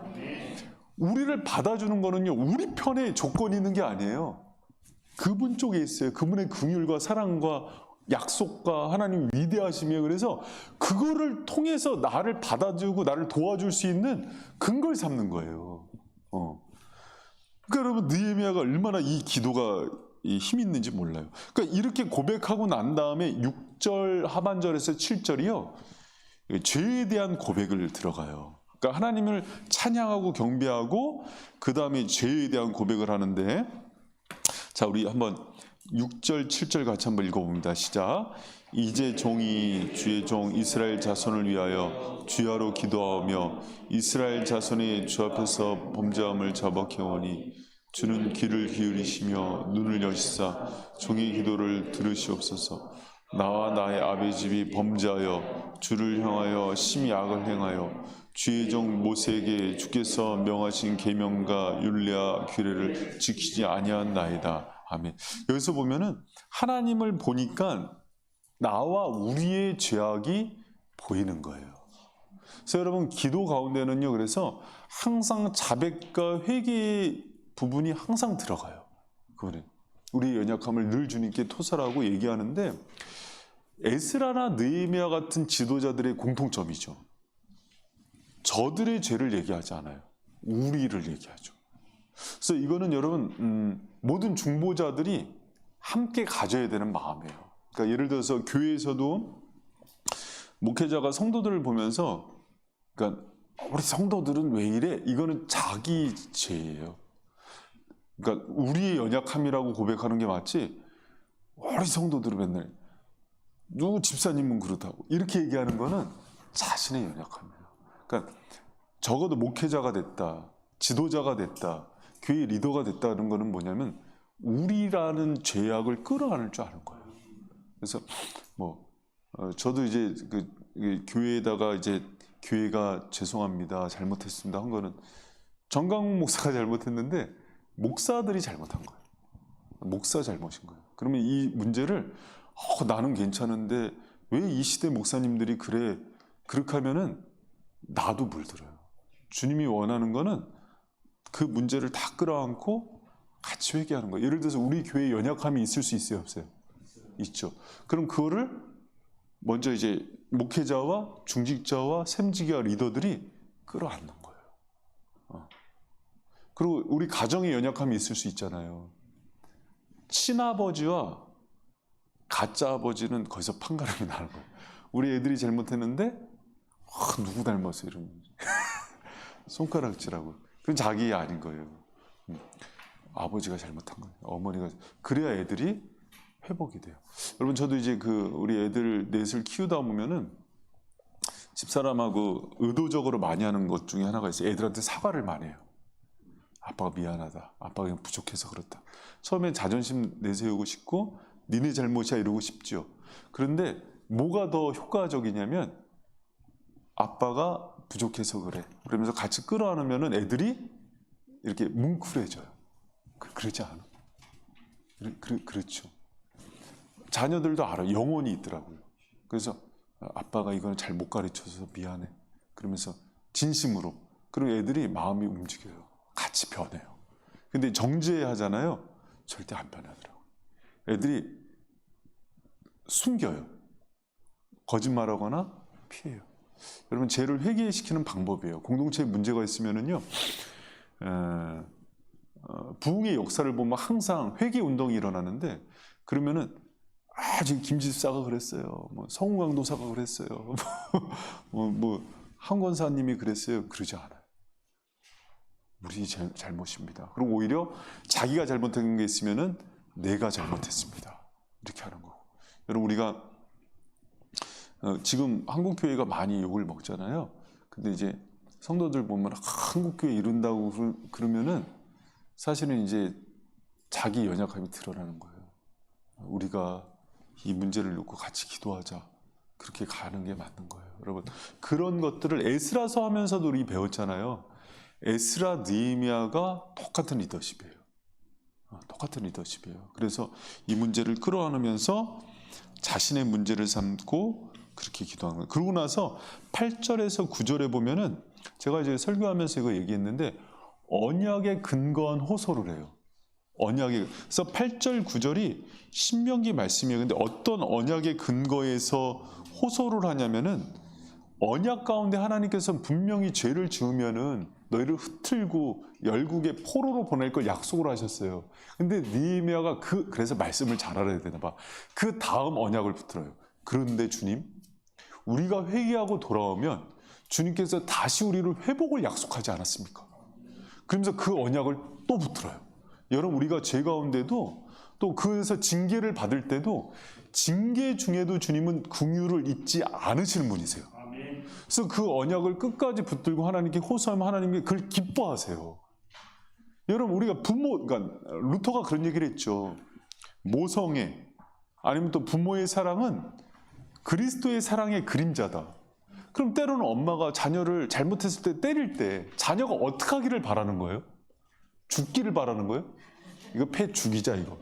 우리를 받아주는 거는요, 우리 편에 조건이 있는 게 아니에요. 그분 쪽에 있어요. 그분의 긍휼과 사랑과 약속과 하나님 위대하심이에요. 그래서 그거를 통해서 나를 받아주고 나를 도와줄 수 있는 근거를 삼는 거예요. 그러니까 여러분, 느헤미야가 얼마나 이 기도가 힘이 있는지 몰라요. 그러니까 이렇게 고백하고 난 다음에 6절 하반절에서 7절이요, 죄에 대한 고백을 들어가요. 그러니까 하나님을 찬양하고 경배하고 그 다음에 죄에 대한 고백을 하는데, 자, 우리 한번 6절 7절 같이 한번 읽어봅니다. 시작. 이제 종이 주의 종 이스라엘 자손을 위하여 주야로 기도하며 이스라엘 자손이 주 앞에서 범죄함을 자복해오니 주는 귀를 기울이시며 눈을 여시사 종의 기도를 들으시옵소서. 나와 나의 아비 집이 범죄하여 주를 향하여 심히 악을 행하여 주의 종 모세에게 주께서 명하신 계명과 율례와 규례를 지키지 아니하나이다. 아멘. 여기서 보면은 하나님을 보니까 나와 우리의 죄악이 보이는 거예요. 그래서 여러분, 기도 가운데는요, 그래서 항상 자백과 회개의 부분이 항상 들어가요. 그거는 우리의 연약함을 늘 주님께 토설하고 얘기하는데, 에스라나 느헤미야 같은 지도자들의 공통점이죠. 저들의 죄를 얘기하지 않아요. 우리를 얘기하죠. 그래서 이거는 여러분, 모든 중보자들이 함께 가져야 되는 마음이에요. 그러니까 예를 들어서 교회에서도 목회자가 성도들을 보면서, 그러니까 우리 성도들은 왜 이래? 이거는 자기 죄예요. 그러니까 우리의 연약함이라고 고백하는 게 맞지, 우리 성도들은 맨날 누구 집사님은 그렇다고 이렇게 얘기하는 거는 자신의 연약함이에요. 그러니까 적어도 목회자가 됐다, 지도자가 됐다, 교회 리더가 됐다는 거는 뭐냐면 우리라는 죄악을 끌어안을 줄 아는 거예요. 그래서 저도 이제 교회에다가 이제 교회가 죄송합니다, 잘못했습니다 한 거는 정강훈 목사가 잘못했는데 목사들이 잘못한 거예요. 목사 잘못인 거예요. 그러면 이 문제를 나는 괜찮은데 왜 이 시대 목사님들이 그래? 그렇게 하면은 나도 물들어요. 주님이 원하는 거는 그 문제를 다 끌어안고 같이 회개하는 거예요. 예를 들어서 우리 교회에 연약함이 있을 수 있어요, 없어요? 있죠. 그럼 그거를 먼저 이제 목회자와 중직자와 샘직이와 리더들이 끌어안는 거예요. 그리고 우리 가정에 연약함이 있을 수 있잖아요. 친아버지와 가짜 아버지는 거기서 판가름이 나는 거예요. 우리 애들이 잘못했는데 누구 닮았어 이러면 손가락질하고. 그건 자기 아닌 거예요. 아버지가 잘못한 거예요. 어머니가. 그래야 애들이 회복이 돼요. 여러분, 저도 이제 우리 애들 넷을 키우다 보면은 집사람하고 의도적으로 많이 하는 것 중에 하나가 있어요. 애들한테 사과를 많이 해요. 아빠가 미안하다. 아빠가 그냥 부족해서 그렇다. 처음엔 자존심 내세우고 싶고 니네 잘못이야 이러고 싶죠. 그런데 뭐가 더 효과적이냐면 아빠가 부족해서 그래. 그러면서 같이 끌어안으면 애들이 이렇게 뭉클해져요. 그러지 않아? 그렇죠. 자녀들도 알아요. 영혼이 있더라고요. 그래서 아빠가 이거는 잘 못 가르쳐서 미안해. 그러면서 진심으로. 그럼 애들이 마음이 움직여요. 같이 변해요. 근데 정죄하잖아요. 절대 안 변하더라고요. 애들이 숨겨요. 거짓말하거나 피해요. 여러분, 죄를 회개시키는 방법이에요. 공동체에 문제가 있으면은요, 부흥의 역사를 보면 항상 회개 운동이 일어나는데, 그러면은 지금 김집사가 그랬어요. 뭐 성우강도사가 그랬어요. 한 권사님이 그랬어요. 그러지 않아요. 우리 잘못입니다. 그리고 오히려 자기가 잘못한 게 있으면은 내가 잘못했습니다. 이렇게 하는 거고. 여러분, 우리가 지금 한국 교회가 많이 욕을 먹잖아요. 근데 이제 성도들 보면 한국 교회 이룬다고 그러면은 사실은 이제 자기 연약함이 드러나는 거예요. 우리가 이 문제를 놓고 같이 기도하자. 그렇게 가는 게 맞는 거예요. 여러분, 그런 것들을 에스라서 하면서도 우리 배웠잖아요. 에스라, 느헤미야가 똑같은 리더십이에요. 똑같은 리더십이에요. 그래서 이 문제를 끌어안으면서 자신의 문제를 삼고 그렇게 기도하는 거예요. 그러고 나서 8절에서 9절에 보면은 제가 이제 설교하면서 이거 얘기했는데 언약에 근거한 호소를 해요. 언약에. 그래서 8절, 9절이 신명기 말씀이에요. 근데 어떤 언약의 근거에서 호소를 하냐면은 언약 가운데 하나님께서는 분명히 죄를 지으면은 너희를 흩틀고 열국의 포로로 보낼 걸 약속을 하셨어요. 근데 느헤미야가 그래서 말씀을 잘 알아야 되나 봐. 그 다음 언약을 붙들어요. 그런데 주님, 우리가 회개하고 돌아오면 주님께서 다시 우리를 회복을 약속하지 않았습니까? 그러면서 그 언약을 또 붙들어요. 여러분, 우리가 죄 가운데도 또 그래서 징계를 받을 때도 징계 중에도 주님은 긍휼을 잊지 않으시는 분이세요. 그래서 그 언약을 끝까지 붙들고 하나님께 호소하면 하나님께 그걸 기뻐하세요. 여러분, 우리가 그러니까 루터가 그런 얘기를 했죠. 모성애 아니면 또 부모의 사랑은 그리스도의 사랑의 그림자다. 그럼 때로는 엄마가 자녀를 잘못했을 때 때릴 때 자녀가 어떻게 하기를 바라는 거예요? 죽기를 바라는 거예요? 이거 패 죽이자 이거.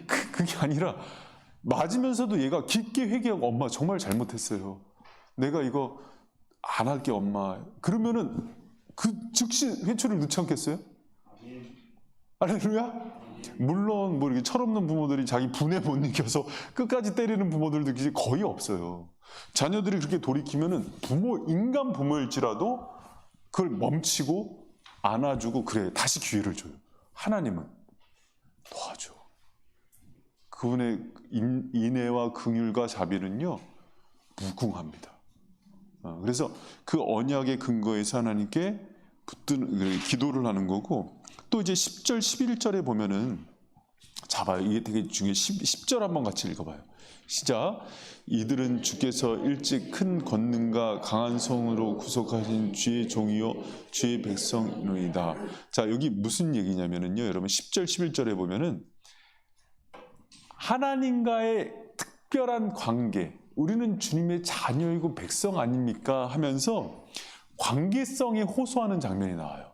그게 아니라 맞으면서도 얘가 깊게 회개하고 엄마 정말 잘못했어요. 내가 이거 안 할게 엄마. 그러면은 그 즉시 회초리를 넣지 않겠어요? 할렐루야? 물론 뭐 이렇게 철없는 부모들이 자기 분에 못 이겨서 끝까지 때리는 부모들도 거의 없어요. 자녀들이 그렇게 돌이키면은 인간 부모일지라도 그걸 멈추고 안아주고 그래 다시 기회를 줘요. 하나님은 도와줘. 그분의 인애와 긍휼과 자비는요 무궁합니다. 그래서 그 언약의 근거에서 하나님께 기도를 하는 거고, 또 이제 10절, 11절에 보면은 봐요. 이게 되게 중요해요. 10절 한번 같이 읽어봐요. 시작. 이들은 주께서 일찍 큰 권능과 강한 성으로 구속하신 주의 종이요 주의 백성이다. 자, 여기 무슨 얘기냐면은요, 여러분 10절, 11절에 보면은 하나님과의 특별한 관계, 우리는 주님의 자녀이고 백성 아닙니까? 하면서 관계성에 호소하는 장면이 나와요.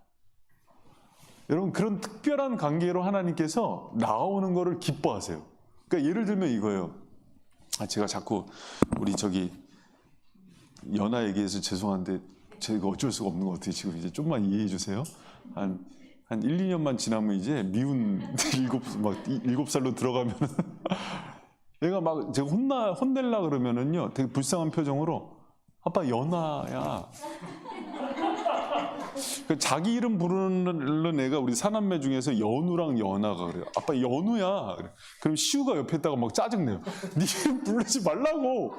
여러분, 그런 특별한 관계로 하나님께서 나오는 것을 기뻐하세요. 그러니까 예를 들면 이거예요. 제가 자꾸 우리 연하 얘기해서 죄송한데 제가 어쩔 수가 없는 것 같아요. 지금 이제 좀만 이해해 주세요. 한 1, 2년만 지나면 이제 미운 7살로 들어가면 얘가 막 제가 혼낼라 그러면은요 되게 불쌍한 표정으로 아빠 연하야. 자기 이름 부르는 애가 우리 사남매 중에서 연우랑 연하가 그래요. 아빠 연우야. 그래. 그럼 시우가 옆에 있다가 막 짜증내요. 네 이름 부르지 말라고.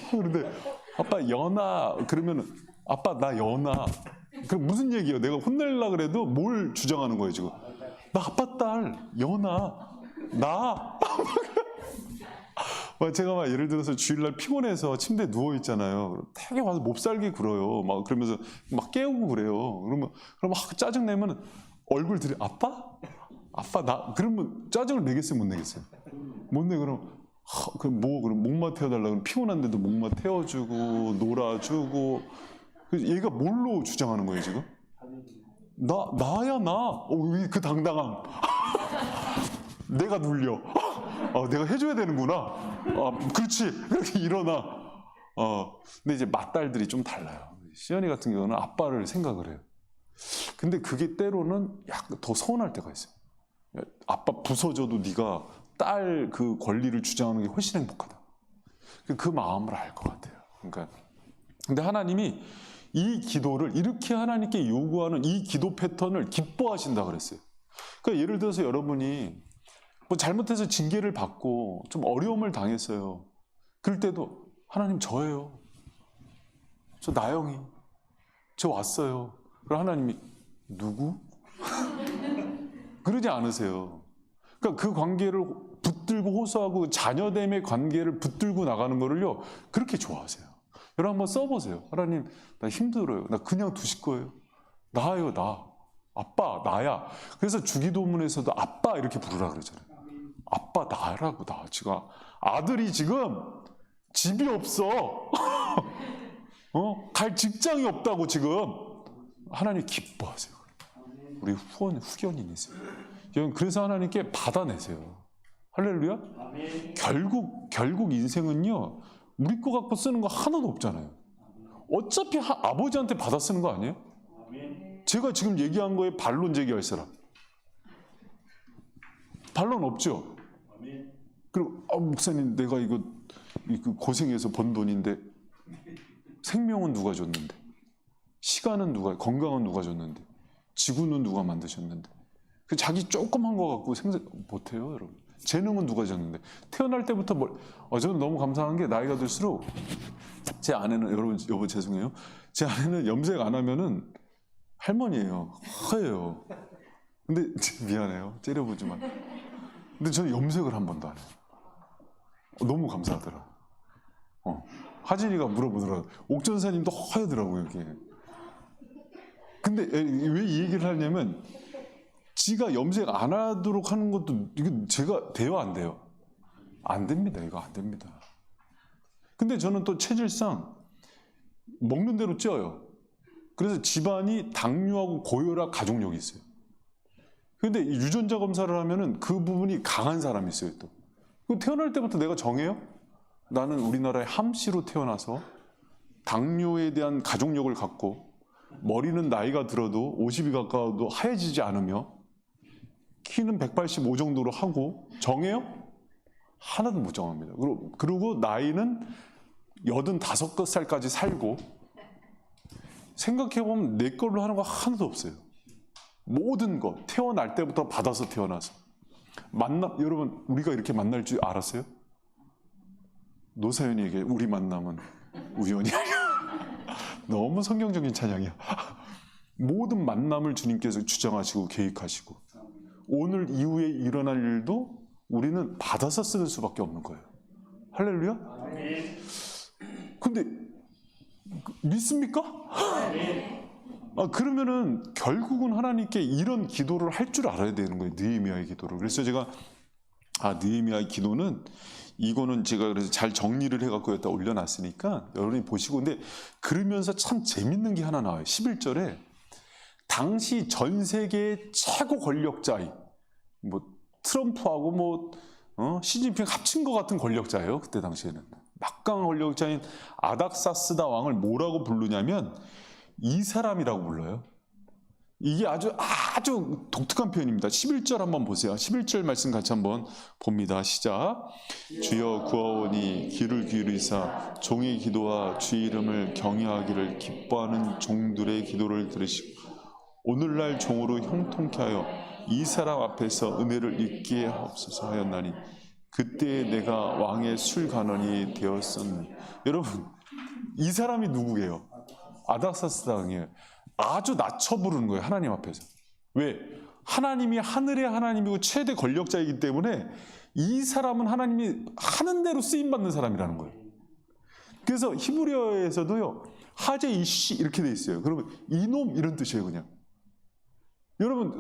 그런데 아빠 연하 그러면 아빠 나 연하. 그럼 무슨 얘기예요? 내가 혼내려고 그래도 뭘 주장하는 거예요 지금? 나 아빠 딸 연아 나 제가 막 예를 들어서 주일날 피곤해서 침대에 누워 있잖아요. 되게 와서 몹살게 굴어요. 막 그러면서 막 깨우고 그래요. 그러면 막 짜증 내면 얼굴 들이 아빠 나 그러면 짜증을 내겠어요, 못 내겠어요? 못 내. 그럼 그럼 목마 태워달라 그러면 피곤한데도 목마 태워주고 놀아주고. 얘가 뭘로 주장하는 거예요 지금? 나야 나. 그 당당함. 내가 눌려. 내가 해줘야 되는구나. 그렇지. 그렇게 일어나. 근데 이제 맏딸들이 좀 달라요. 시연이 같은 경우는 아빠를 생각을 해요. 근데 그게 때로는 약간 더 서운할 때가 있어요. 아빠 부서져도 네가 딸 그 권리를 주장하는 게 훨씬 행복하다. 그 마음을 알 것 같아요. 그러니까 근데 하나님이 이 기도를 이렇게 하나님께 요구하는 이 기도 패턴을 기뻐하신다 그랬어요. 그러니까 예를 들어서 여러분이 뭐 잘못해서 징계를 받고 좀 어려움을 당했어요. 그럴 때도 하나님 저예요. 저 나영이. 저 왔어요. 그럼 하나님이 누구? 그러지 않으세요. 그러니까 그 관계를 붙들고 호소하고 자녀됨의 관계를 붙들고 나가는 거를요. 그렇게 좋아하세요. 여러분 한번 써보세요. 하나님 나 힘들어요. 나 그냥 두실 거예요. 나예요 나. 아빠 나야. 그래서 주기도문에서도 아빠 이렇게 부르라 그러잖아요. 아빠 나라고 나. 지금 아들이 지금 집이 없어. 갈 직장이 없다고 지금. 하나님 기뻐하세요. 우리 후견인이세요. 그래서 하나님께 받아내세요. 할렐루야. 결국 인생은요. 우리 거 갖고 쓰는 거 하나도 없잖아요. 어차피 아버지한테 받아 쓰는 거 아니에요? 제가 지금 얘기한 거에 반론 제기할 사람. 반론 없죠? 그리고 목사님 내가 이거 고생해서 번 돈인데 생명은 누가 줬는데 시간은 건강은 누가 줬는데 지구는 누가 만드셨는데 자기 조그만 거 갖고 생각 못해요 여러분. 재능은 누가 줬는데 태어날 때부터 저는 너무 감사한 게 나이가 들수록 제 아내는 여보 죄송해요. 제 아내는 염색 안 하면은 할머니예요. 허예요. 근데 미안해요. 째려보지만. 근데 저는 염색을 한 번도 안 해요. 너무 감사하더라고요. 하진이가 물어보더라고요. 옥전사님도 허하더라고요, 이렇게. 근데 왜 이 얘기를 하냐면, 지가 염색 안 하도록 하는 것도, 이게 제가 돼요, 안 돼요? 안 됩니다. 이거 안 됩니다. 근데 저는 또 체질상 먹는 대로 쪄요. 그래서 집안이 당뇨하고 고혈압 가족력이 있어요. 근데 유전자 검사를 하면은 그 부분이 강한 사람이 있어요, 또. 태어날 때부터 내가 정해요? 나는 우리나라의 함씨로 태어나서 당뇨에 대한 가족력을 갖고 머리는 나이가 들어도 50이 가까워도 하얘지지 않으며 키는 185 정도로 하고 정해요? 하나도 못 정합니다. 그리고 나이는 85살까지 살고 생각해보면 내 걸로 하는 거 하나도 없어요. 모든 거 태어날 때부터 받아서 태어나서 여러분 우리가 이렇게 만날 줄 알았어요? 노사연이에게 우리 만남은 우연이 아니야. 너무 성경적인 찬양이야. 모든 만남을 주님께서 주장하시고 계획하시고 오늘 이후에 일어날 일도 우리는 받아서 쓰는 수밖에 없는 거예요. 할렐루야? 근데 믿습니까? 그러면은 결국은 하나님께 이런 기도를 할 줄 알아야 되는 거예요. 느헤미야의 기도를. 그래서 제가 느헤미야의 기도는 이거는 제가 그래서 잘 정리를 해갖고 여기다 올려놨으니까 여러분이 보시고. 근데 그러면서 참 재밌는 게 하나 나와요. 11절에 당시 전 세계의 최고 권력자, 트럼프하고 시진핑 합친 것 같은 권력자예요. 그때 당시에는 막강한 권력자인 아닥사스다 왕을 뭐라고 부르냐면 이 사람이라고 불러요. 이게 아주 독특한 표현입니다. 11절 한번 보세요. 11절 말씀 같이 한번 봅니다. 시작. 주여 구하오니 귀를 기울이사 종의 기도와 주의 이름을 경외하기를 기뻐하는 종들의 기도를 들으시고 오늘날 종으로 형통케 하여 이 사람 앞에서 은혜를 잊게 하옵소서 하였나니 그때 내가 왕의 술관원이 되었었니. 여러분 이 사람이 누구예요? 아닥사스당이에요. 아주 낮춰 부르는 거예요. 하나님 앞에서. 왜? 하나님이 하늘의 하나님이고 최대 권력자이기 때문에 이 사람은 하나님이 하는 대로 쓰임받는 사람이라는 거예요. 그래서 히브리어에서도요, 하제 이씨 이렇게 돼 있어요. 그러면 이놈 이런 뜻이에요, 그냥. 여러분,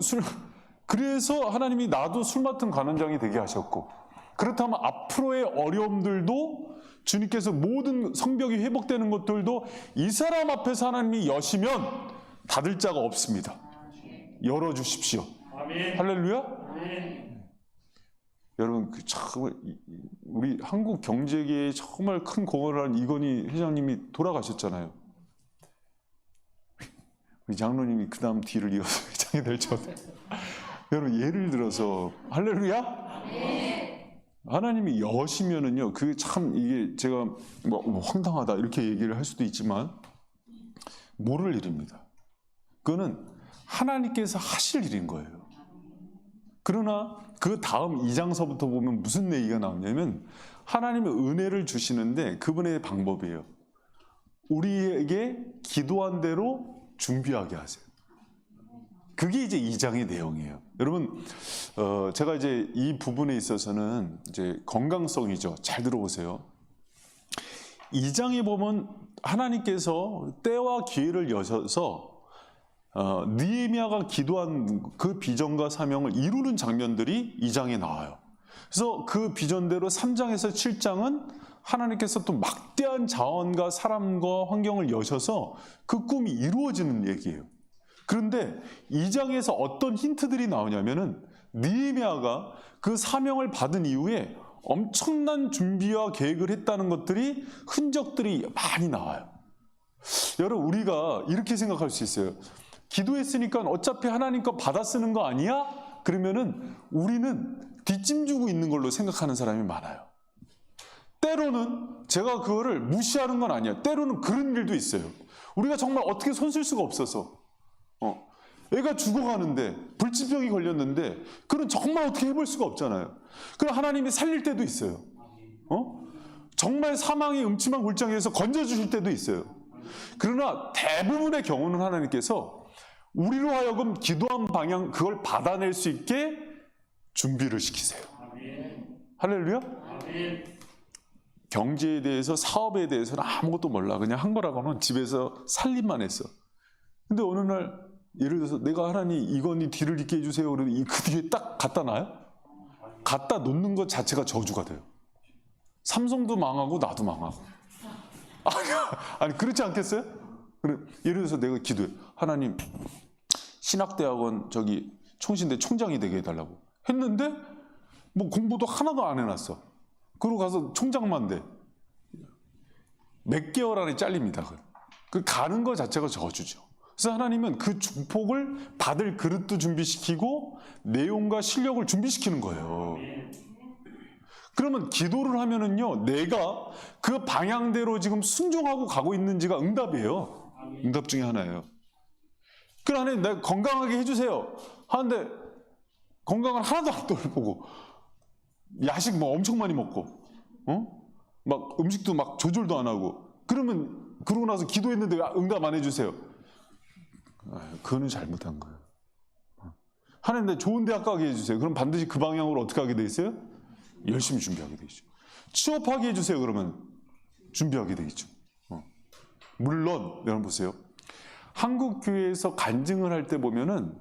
그래서 하나님이 나도 술 맡은 관원장이 되게 하셨고, 그렇다면 앞으로의 어려움들도 주님께서 모든 성벽이 회복되는 것들도 이 사람 앞에서 하나님이 여시면 닫을 자가 없습니다. 열어주십시오. 아멘. 할렐루야? 아멘. 여러분, 우리 한국 경제계에 정말 큰 공헌을 한 이건희 회장님이 돌아가셨잖아요. 우리 장로님이 그 다음 뒤를 이어서 회장이 될 줄. 여러분, 예를 들어서 할렐루야? 네. 하나님이 여시면은요, 그 참 이게 제가 뭐 황당하다 이렇게 얘기를 할 수도 있지만 모를 일입니다. 그거는 하나님께서 하실 일인 거예요. 그러나 그 다음 2장서부터 보면 무슨 얘기가 나오냐면 하나님의 은혜를 주시는데 그분의 방법이에요. 우리에게 기도한 대로 준비하게 하세요. 그게 이제 2장의 내용이에요. 여러분, 제가 이제 이 부분에 있어서는 이제 건강성이죠. 잘 들어보세요. 2장에 보면 하나님께서 때와 기회를 여셔서 느헤미야가 기도한 그 비전과 사명을 이루는 장면들이 2장에 나와요. 그래서 그 비전대로 3장에서 7장은 하나님께서 또 막대한 자원과 사람과 환경을 여셔서 그 꿈이 이루어지는 얘기예요. 그런데 2장에서 어떤 힌트들이 나오냐면은 느헤미야가 그 사명을 받은 이후에 엄청난 준비와 계획을 했다는 것들이 흔적들이 많이 나와요. 여러분, 우리가 이렇게 생각할 수 있어요. 기도했으니까 어차피 하나님 거 받아 쓰는 거 아니야? 그러면은 우리는 뒷짐 주고 있는 걸로 생각하는 사람이 많아요. 때로는 제가 그거를 무시하는 건 아니야. 때로는 그런 일도 있어요. 우리가 정말 어떻게 손 쓸 수가 없어서 애가 죽어가는데 불치병이 걸렸는데 그건 정말 어떻게 해볼 수가 없잖아요. 그럼 하나님이 살릴 때도 있어요. 정말 사망의 음침한 골짜기에서 건져주실 때도 있어요. 그러나 대부분의 경우는 하나님께서 우리로 하여금 기도한 방향 그걸 받아낼 수 있게 준비를 시키세요. 할렐루야? 경제에 대해서 사업에 대해서는 아무것도 몰라. 그냥 한 거라고는 집에서 살림만 했어. 근데 어느 날 예를 들어서 내가 하나님 이건희 뒤를 잇게 해주세요. 그러면 그 뒤에 딱 갖다 놔요? 갖다 놓는 것 자체가 저주가 돼요. 삼성도 망하고 나도 망하고. 아니 그렇지 않겠어요? 예를 들어서 내가 기도해. 하나님 신학대학원 저기 총신대 총장이 되게 해달라고 했는데 뭐 공부도 하나도 안 해놨어. 그러고 가서 총장만 돼. 몇 개월 안에 잘립니다. 그 가는 것 자체가 저주죠. 그래서 하나님은 그 축복을 받을 그릇도 준비시키고 내용과 실력을 준비시키는 거예요. 그러면 기도를 하면은요, 내가 그 방향대로 지금 순종하고 가고 있는지가 응답이에요. 응답 중에 하나예요. 그럼 하나님 내가 건강하게 해주세요 하는데 건강을 하나도 안 돌보고 야식 뭐 엄청 많이 먹고 막 음식도 막 조절도 안 하고 그러면 그러고 나서 기도했는데 응답 안 해주세요. 그거는 잘못한 거예요. 하나님 내 좋은 대학 가게 해주세요. 그럼 반드시 그 방향으로 어떻게 하게 돼 있어요? 열심히 준비하게 돼 있죠. 취업하게 해주세요. 그러면 준비하게 돼 있죠. 물론 여러분 보세요. 한국 교회에서 간증을 할 때 보면은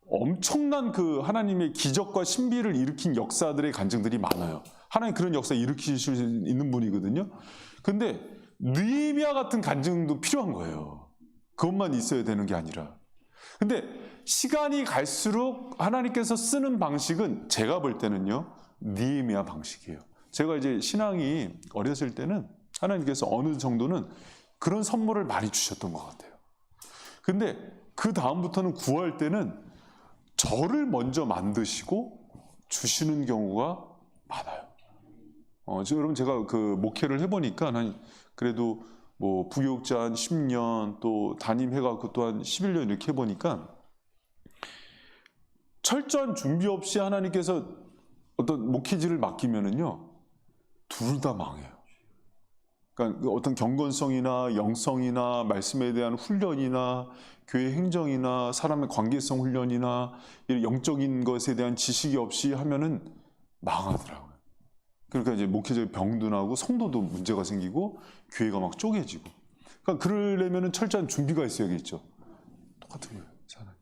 엄청난 그 하나님의 기적과 신비를 일으킨 역사들의 간증들이 많아요. 하나님 그런 역사 일으키실 수 있는 분이거든요. 근데 느헤미야 같은 간증도 필요한 거예요. 그것만 있어야 되는 게 아니라. 근데 시간이 갈수록 하나님께서 쓰는 방식은 제가 볼 때는요, 느헤미야 방식이에요. 제가 이제 신앙이 어렸을 때는 하나님께서 어느 정도는 그런 선물을 많이 주셨던 것 같아요. 근데 그 다음부터는 구할 때는 저를 먼저 만드시고 주시는 경우가 많아요. 여러분 제가 그 목회를 해보니까 그래도 뭐 부교육자 한 10년 또 담임해갖고 또 한 11년 이렇게 해보니까 철저한 준비 없이 하나님께서 어떤 목회지를 맡기면은요 둘 다 망해요. 그러니까 그 어떤 경건성이나 영성이나 말씀에 대한 훈련이나 교회 행정이나 사람의 관계성 훈련이나 이런 영적인 것에 대한 지식이 없이 하면은 망하더라고요. 그러니까 이제 목회자의 병든하고 성도도 문제가 생기고 교회가 막 쪼개지고. 그러니까 그러려면은 철저한 준비가 있어야겠죠. 똑같은 거예요. 사람.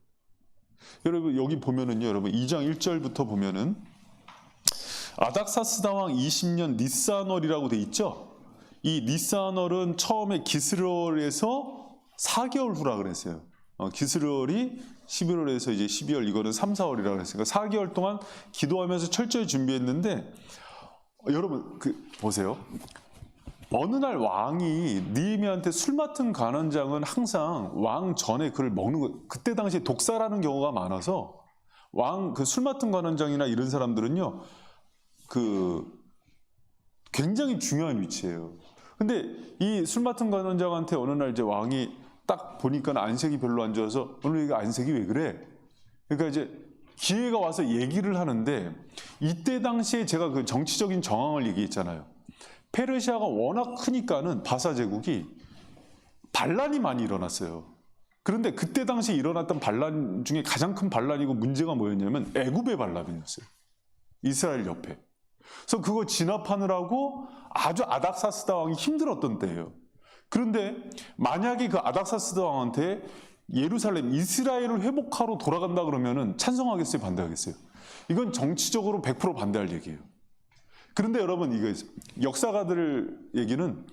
여러분 여기 보면은요, 여러분 2장 1절부터 보면은 아닥사스다 왕 20년 니스아널이라고 돼 있죠. 이 니스아널은 처음에 기스럴에서 4개월 후라 그랬어요. 기스럴이 11월에서 이제 12월, 이거는 3, 4월이라고 그랬으니까 4개월 동안 기도하면서 철저히 준비했는데, 여러분 보세요. 어느 날 왕이 느헤미야한테 술 맡은 관원장은 항상 왕 전에 그를 먹는 거, 그때 당시에 독사라는 경우가 많아서 왕 그 술 맡은 관원장이나 이런 사람들은요, 굉장히 중요한 위치예요. 근데 이 술 맡은 관원장한테 어느 날 이제 왕이 딱 보니까 안색이 별로 안 좋아서 오늘 이거 안색이 왜 그래? 그러니까 이제 기회가 와서 얘기를 하는데, 이때 당시에 제가 그 정치적인 정황을 얘기했잖아요. 페르시아가 워낙 크니까는 바사 제국이 반란이 많이 일어났어요. 그런데 그때 당시에 일어났던 반란 중에 가장 큰 반란이고 문제가 뭐였냐면 애굽의 반란이었어요. 이스라엘 옆에. 그래서 그거 진압하느라고 아주 아닥사스다 왕이 힘들었던 때예요. 그런데 만약에 그 아닥사스다 왕한테 예루살렘, 이스라엘을 회복하러 돌아간다 그러면은 찬성하겠어요, 반대하겠어요? 이건 정치적으로 100% 반대할 얘기예요. 그런데 여러분, 이거 역사가들 얘기는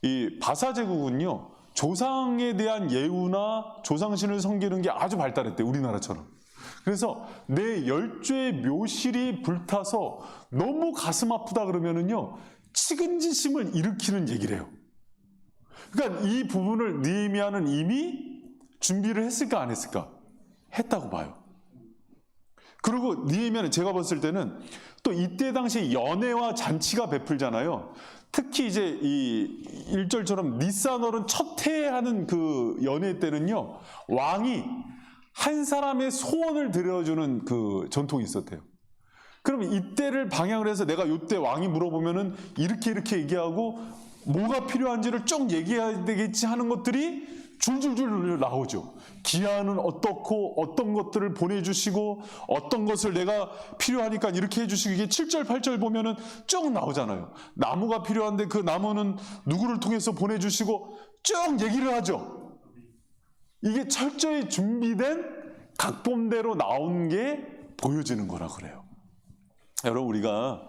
이 바사 제국은요, 조상에 대한 예우나 조상신을 섬기는 게 아주 발달했대요, 우리나라처럼. 그래서 내 열죄의 묘실이 불타서 너무 가슴 아프다 그러면은요, 측은지심을 일으키는 얘기를 해요. 그러니까 이 부분을 느헤미야는 이미 준비를 했을까 안 했을까? 했다고 봐요. 그리고 느헤미야는 제가 봤을 때는 또 이때 당시 연회와 잔치가 베풀잖아요. 특히 이제 이 1절처럼 니스아널은 첫 해하는 그 연회 때는요, 왕이 한 사람의 소원을 들어주는 그 전통이 있었대요. 그러면 이때를 방향을 해서 내가 이때 왕이 물어보면은 이렇게 얘기하고 뭐가 필요한지를 쭉 얘기해야 되겠지 하는 것들이 줄줄줄 나오죠. 기한은 어떻고 어떤 것들을 보내주시고 어떤 것을 내가 필요하니까 이렇게 해주시고, 이게 7절 8절 보면은 쭉 나오잖아요. 나무가 필요한데 그 나무는 누구를 통해서 보내주시고 쭉 얘기를 하죠. 이게 철저히 준비된 각본대로 나온 게 보여지는 거라 그래요. 여러분, 우리가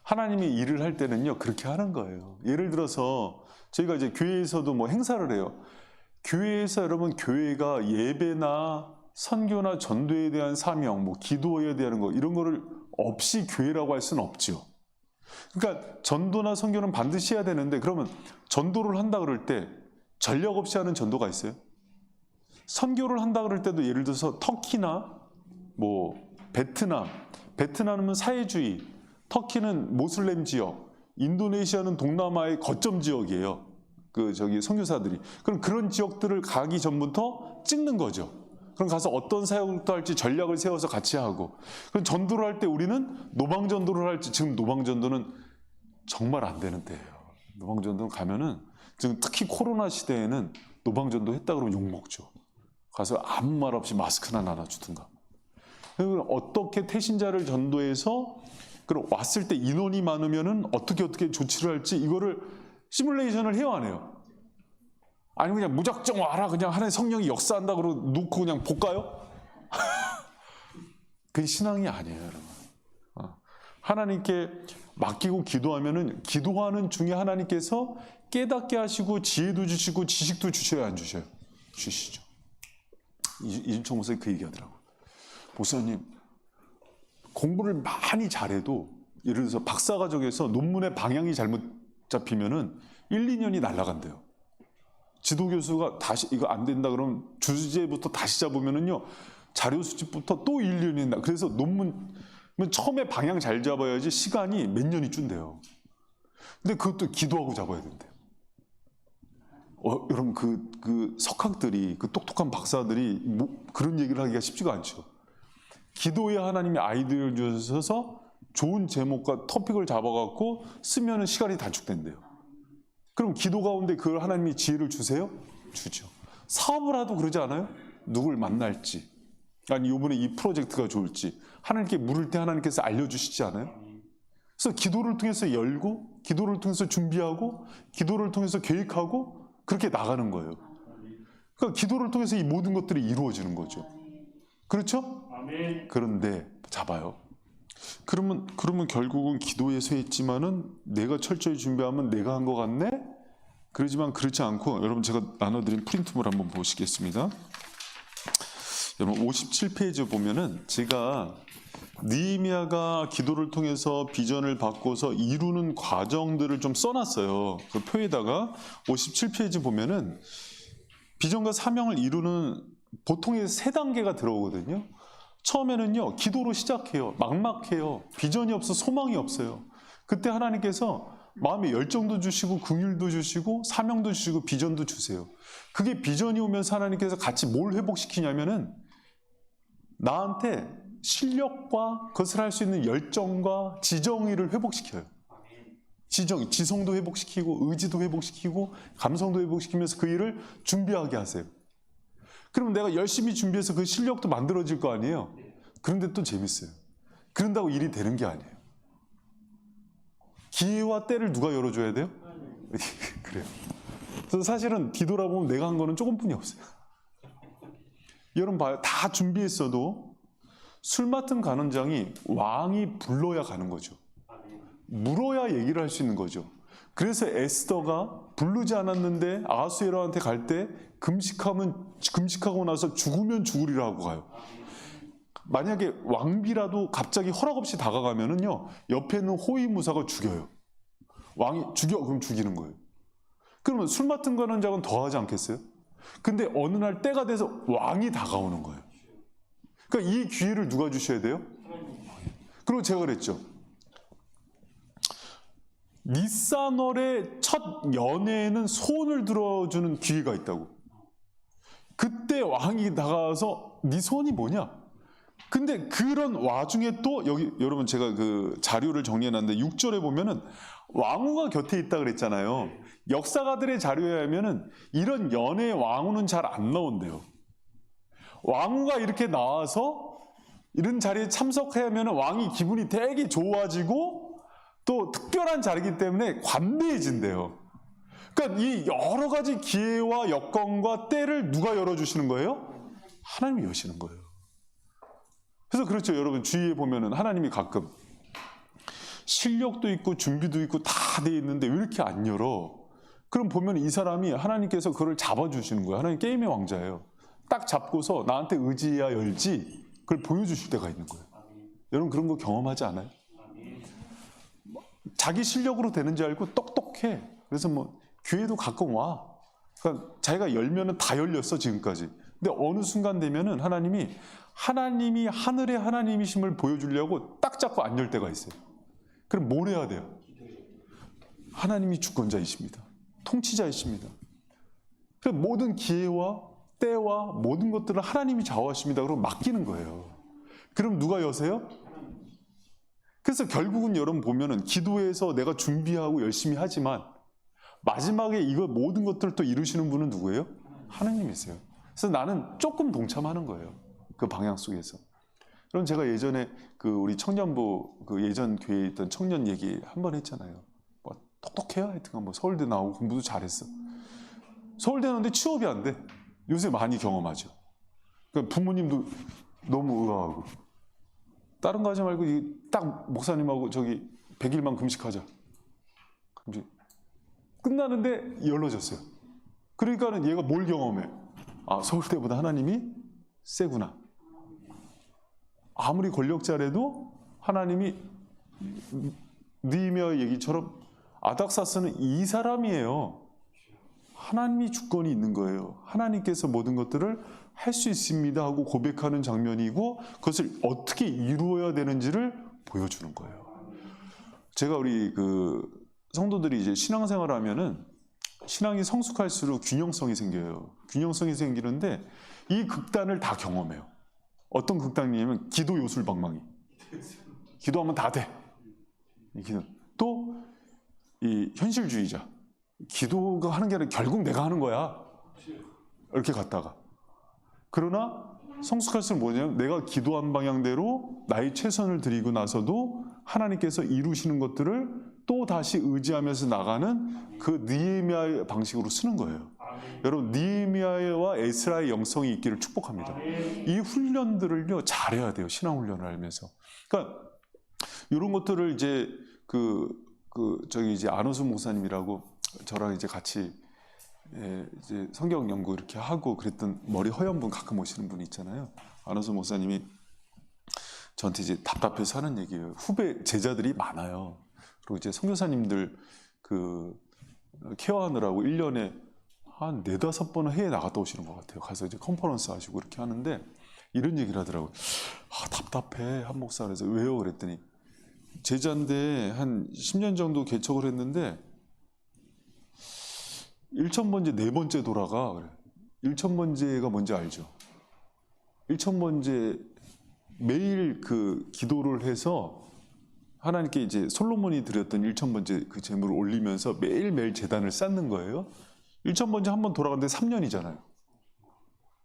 하나님의 일을 할 때는요, 그렇게 하는 거예요. 예를 들어서 저희가 이제 교회에서도 뭐 행사를 해요. 교회에서 여러분, 교회가 예배나 선교나 전도에 대한 사명, 뭐 기도에 대한 거, 이런 거를 없이 교회라고 할 수는 없죠. 그러니까 전도나 선교는 반드시 해야 되는데, 그러면 전도를 한다 그럴 때 전력 없이 하는 전도가 있어요? 선교를 한다 그럴 때도 예를 들어서 터키나 뭐 베트남은 사회주의, 터키는 모슬렘 지역, 인도네시아는 동남아의 거점 지역이에요. 선교사들이. 그럼 그런 지역들을 가기 전부터 찍는 거죠. 그럼 가서 어떤 사역을 할지 전략을 세워서 같이 하고. 그럼 전도를 할 때 우리는 노방전도를 할지, 지금 노방전도는 정말 안 되는 때예요. 노방전도 가면은 지금 특히 코로나 시대에는 노방전도 했다 그러면 욕먹죠. 가서 아무 말 없이 마스크나 나눠주든가. 어떻게 태신자를 전도해서 그럼 왔을 때 인원이 많으면은 어떻게 조치를 할지, 이거를 시뮬레이션을 해야 하네요. 아니면 그냥 무작정 와라, 그냥 하나님 성령이 역사한다 그러고 놓고 그냥 볼까요? 그게 신앙이 아니에요, 여러분. 하나님께 맡기고 기도하면은, 기도하는 중에 하나님께서 깨닫게 하시고 지혜도 주시고 지식도 주셔야 안 주셔요? 주시죠. 이준총 목사님 그 얘기하더라고요. 목사님, 공부를 많이 잘해도 예를 들어서 박사과정에서 논문의 방향이 잘못 잡히면은 1, 2년이 날아간대요. 지도교수가 다시 이거 안 된다 그러면 주제부터 다시 잡으면은요, 자료 수집부터 또 1, 2년이 나. 그래서 논문 처음에 방향 잘 잡아야지 시간이 몇 년이 준대요. 근데 그것도 기도하고 잡아야 된대요. 여러분, 그 석학들이, 그 똑똑한 박사들이 그런 얘기를 하기가 쉽지가 않죠. 기도에 하나님이 아이디어를 주셔서 좋은 제목과 토픽을 잡아갖고 쓰면은 시간이 단축된대요. 그럼 기도 가운데 그걸 하나님이 지혜를 주세요? 주죠. 사업을 하도 그러지 않아요? 누굴 만날지, 아니 이번에 이 프로젝트가 좋을지 하나님께 물을 때 하나님께서 알려주시지 않아요? 그래서 기도를 통해서 열고, 기도를 통해서 준비하고, 기도를 통해서 계획하고 그렇게 나가는 거예요. 그러니까 기도를 통해서 이 모든 것들이 이루어지는 거죠. 그렇죠? 그런데 잡아요. 그러면 결국은 기도에 서 있지만은 내가 철저히 준비하면 내가 한 것 같네? 그러지만 그렇지 않고, 여러분 제가 나눠드린 프린트물 한번 보시겠습니다. 여러분 57페이지 보면은 제가 느헤미야가 기도를 통해서 비전을 바꿔서 이루는 과정들을 좀 써놨어요. 그 표에다가 57페이지 보면은 비전과 사명을 이루는 보통의 3단계가 들어오거든요. 처음에는요, 기도로 시작해요. 막막해요. 비전이 없어, 소망이 없어요. 그때 하나님께서 마음에 열정도 주시고 긍휼도 주시고 사명도 주시고 비전도 주세요. 그게 비전이 오면서 하나님께서 같이 뭘 회복시키냐면은 나한테 실력과 그것을 할 수 있는 열정과 지정의를 회복시켜요. 지성도 회복시키고 의지도 회복시키고 감성도 회복시키면서 그 일을 준비하게 하세요. 그러면 내가 열심히 준비해서 그 실력도 만들어질 거 아니에요. 그런데 또 재밌어요. 그런다고 일이 되는 게 아니에요. 기회와 때를 누가 열어줘야 돼요? 그래요. 그래서 사실은 뒤돌아보면 내가 한 거는 조금뿐이 없어요. 여러분 봐요. 다 준비했어도 술 맡은 간원장이 왕이 불러야 가는 거죠. 물어야 얘기를 할 수 있는 거죠. 그래서 에스더가 부르지 않았는데 아하수에로한테 갈 때 금식하고 나서 죽으면 죽으리라고 가요. 만약에 왕비라도 갑자기 허락 없이 다가가면은요, 옆에 있는 호위무사가 죽여요. 왕이 죽여, 그럼 죽이는 거예요. 그러면 술 맡은 간원장은 더 하지 않겠어요? 근데 어느 날 때가 돼서 왕이 다가오는 거예요. 그러니까 이 기회를 누가 주셔야 돼요? 그리고 제가 그랬죠. 니사널의 첫 연애에는 소원을 들어주는 기회가 있다고. 그때 왕이 다가와서 네 소원이 뭐냐? 근데 그런 와중에 또 여기 여러분 제가 그 자료를 정리해놨는데 6절에 보면은 왕후가 곁에 있다 그랬잖아요. 역사가들의 자료에 하면은 이런 연애 왕후는 잘 안 나온대요. 왕후가 이렇게 나와서 이런 자리에 참석해야 하면 왕이 기분이 되게 좋아지고 또 특별한 자리이기 때문에 관대해진대요. 그러니까 이 여러 가지 기회와 여건과 때를 누가 열어주시는 거예요? 하나님이 여시는 거예요. 그래서 그렇죠. 여러분 주위에 보면은 하나님이 가끔 실력도 있고 준비도 있고 다 돼 있는데 왜 이렇게 안 열어? 그럼 보면 이 사람이 하나님께서 그걸 잡아주시는 거예요. 하나님 게임의 왕자예요. 딱 잡고서 나한테 의지해야 열지 그걸 보여주실 때가 있는 거예요. 여러분 그런 거 경험하지 않아요? 자기 실력으로 되는 줄 알고 똑똑해. 그래서 뭐 교회도 가끔 와. 그러니까 자기가 열면은 다 열렸어 지금까지. 근데 어느 순간 되면은 하나님이 하늘의 하나님이심을 보여주려고 딱 잡고 안 열 때가 있어요. 그럼 뭘 해야 돼요? 하나님이 주권자이십니다. 통치자이십니다. 그래서 모든 기회와 때와 모든 것들을 하나님이 좌우하십니다. 그럼 맡기는 거예요. 그럼 누가 여세요? 그래서 결국은 여러분 보면은 기도해서 내가 준비하고 열심히 하지만 마지막에 이거 모든 것들을 또 이루시는 분은 누구예요? 하나님이세요. 그래서 나는 조금 동참하는 거예요. 그 방향 속에서. 그럼 제가 예전에 그 우리 청년부 그 예전 교회에 있던 청년 얘기 한 번 했잖아요. 뭐 똑똑해요. 하여튼 뭐 서울대 나오고 공부도 잘했어. 서울대 나오는데 취업이 안 돼. 요새 많이 경험하죠. 그러니까 부모님도 너무 의아하고 다른 거 하지 말고 딱 목사님하고 저기 100일만 금식하자. 금식. 끝나는데 열어졌어요. 그러니까는 얘가 뭘 경험해? 아, 서울대보다 하나님이 세구나. 아무리 권력자라도 하나님이 느헤미야 얘기처럼 아닥사스는 이 사람이에요. 하나님이 주권이 있는 거예요. 하나님께서 모든 것들을 할 수 있습니다 하고 고백하는 장면이고 그것을 어떻게 이루어야 되는지를 보여주는 거예요. 제가 우리 그 성도들이 이제 신앙생활을 하면은 신앙이 성숙할수록 균형성이 생겨요. 균형성이 생기는데 이 극단을 다 경험해요. 어떤 극단이냐면 기도 요술방망이. 기도하면 다 돼. 또 이 현실주의자. 기도가 하는 게 아니라 결국 내가 하는 거야. 이렇게 갔다가. 그러나 성숙할수록 뭐냐면 내가 기도한 방향대로 나의 최선을 드리고 나서도 하나님께서 이루시는 것들을 또 다시 의지하면서 나가는 그 느헤미야의 방식으로 쓰는 거예요. 여러분, 느헤미야와 에스라의 영성이 있기를 축복합니다. 이 훈련들을요 잘해야 돼요. 신앙 훈련을 하면서. 그러니까 이런 것들을 이제 저기 이제 안호수 목사님이라고 저랑 이제 같이 이제 성경 연구 이렇게 하고 그랬던 머리 허연 분 가끔 오시는 분 있잖아요. 안호수 목사님이 저한테 이제 답답해서 하는 얘기예요. 후배 제자들이 많아요. 그리고 이제 선교사님들 케어하느라고 1년에 한 4-5번은 해외 나갔다 오시는 것 같아요. 가서 이제 컨퍼런스 하시고 이렇게 하는데 이런 얘기를 하더라고요. 답답해 한 목사. 그래서 왜요? 그랬더니 제자인데 한 10년 정도 개척을 했는데 1000번째 4번째 돌아가. 그래. 1000번째가 뭔지 알죠? 1000번째 매일 그 기도를 해서 하나님께 이제 솔로몬이 드렸던 1000번째 그 제물을 올리면서 매일매일 제단을 쌓는 거예요. 1000번째 한 번 돌아가는데 3년이잖아요.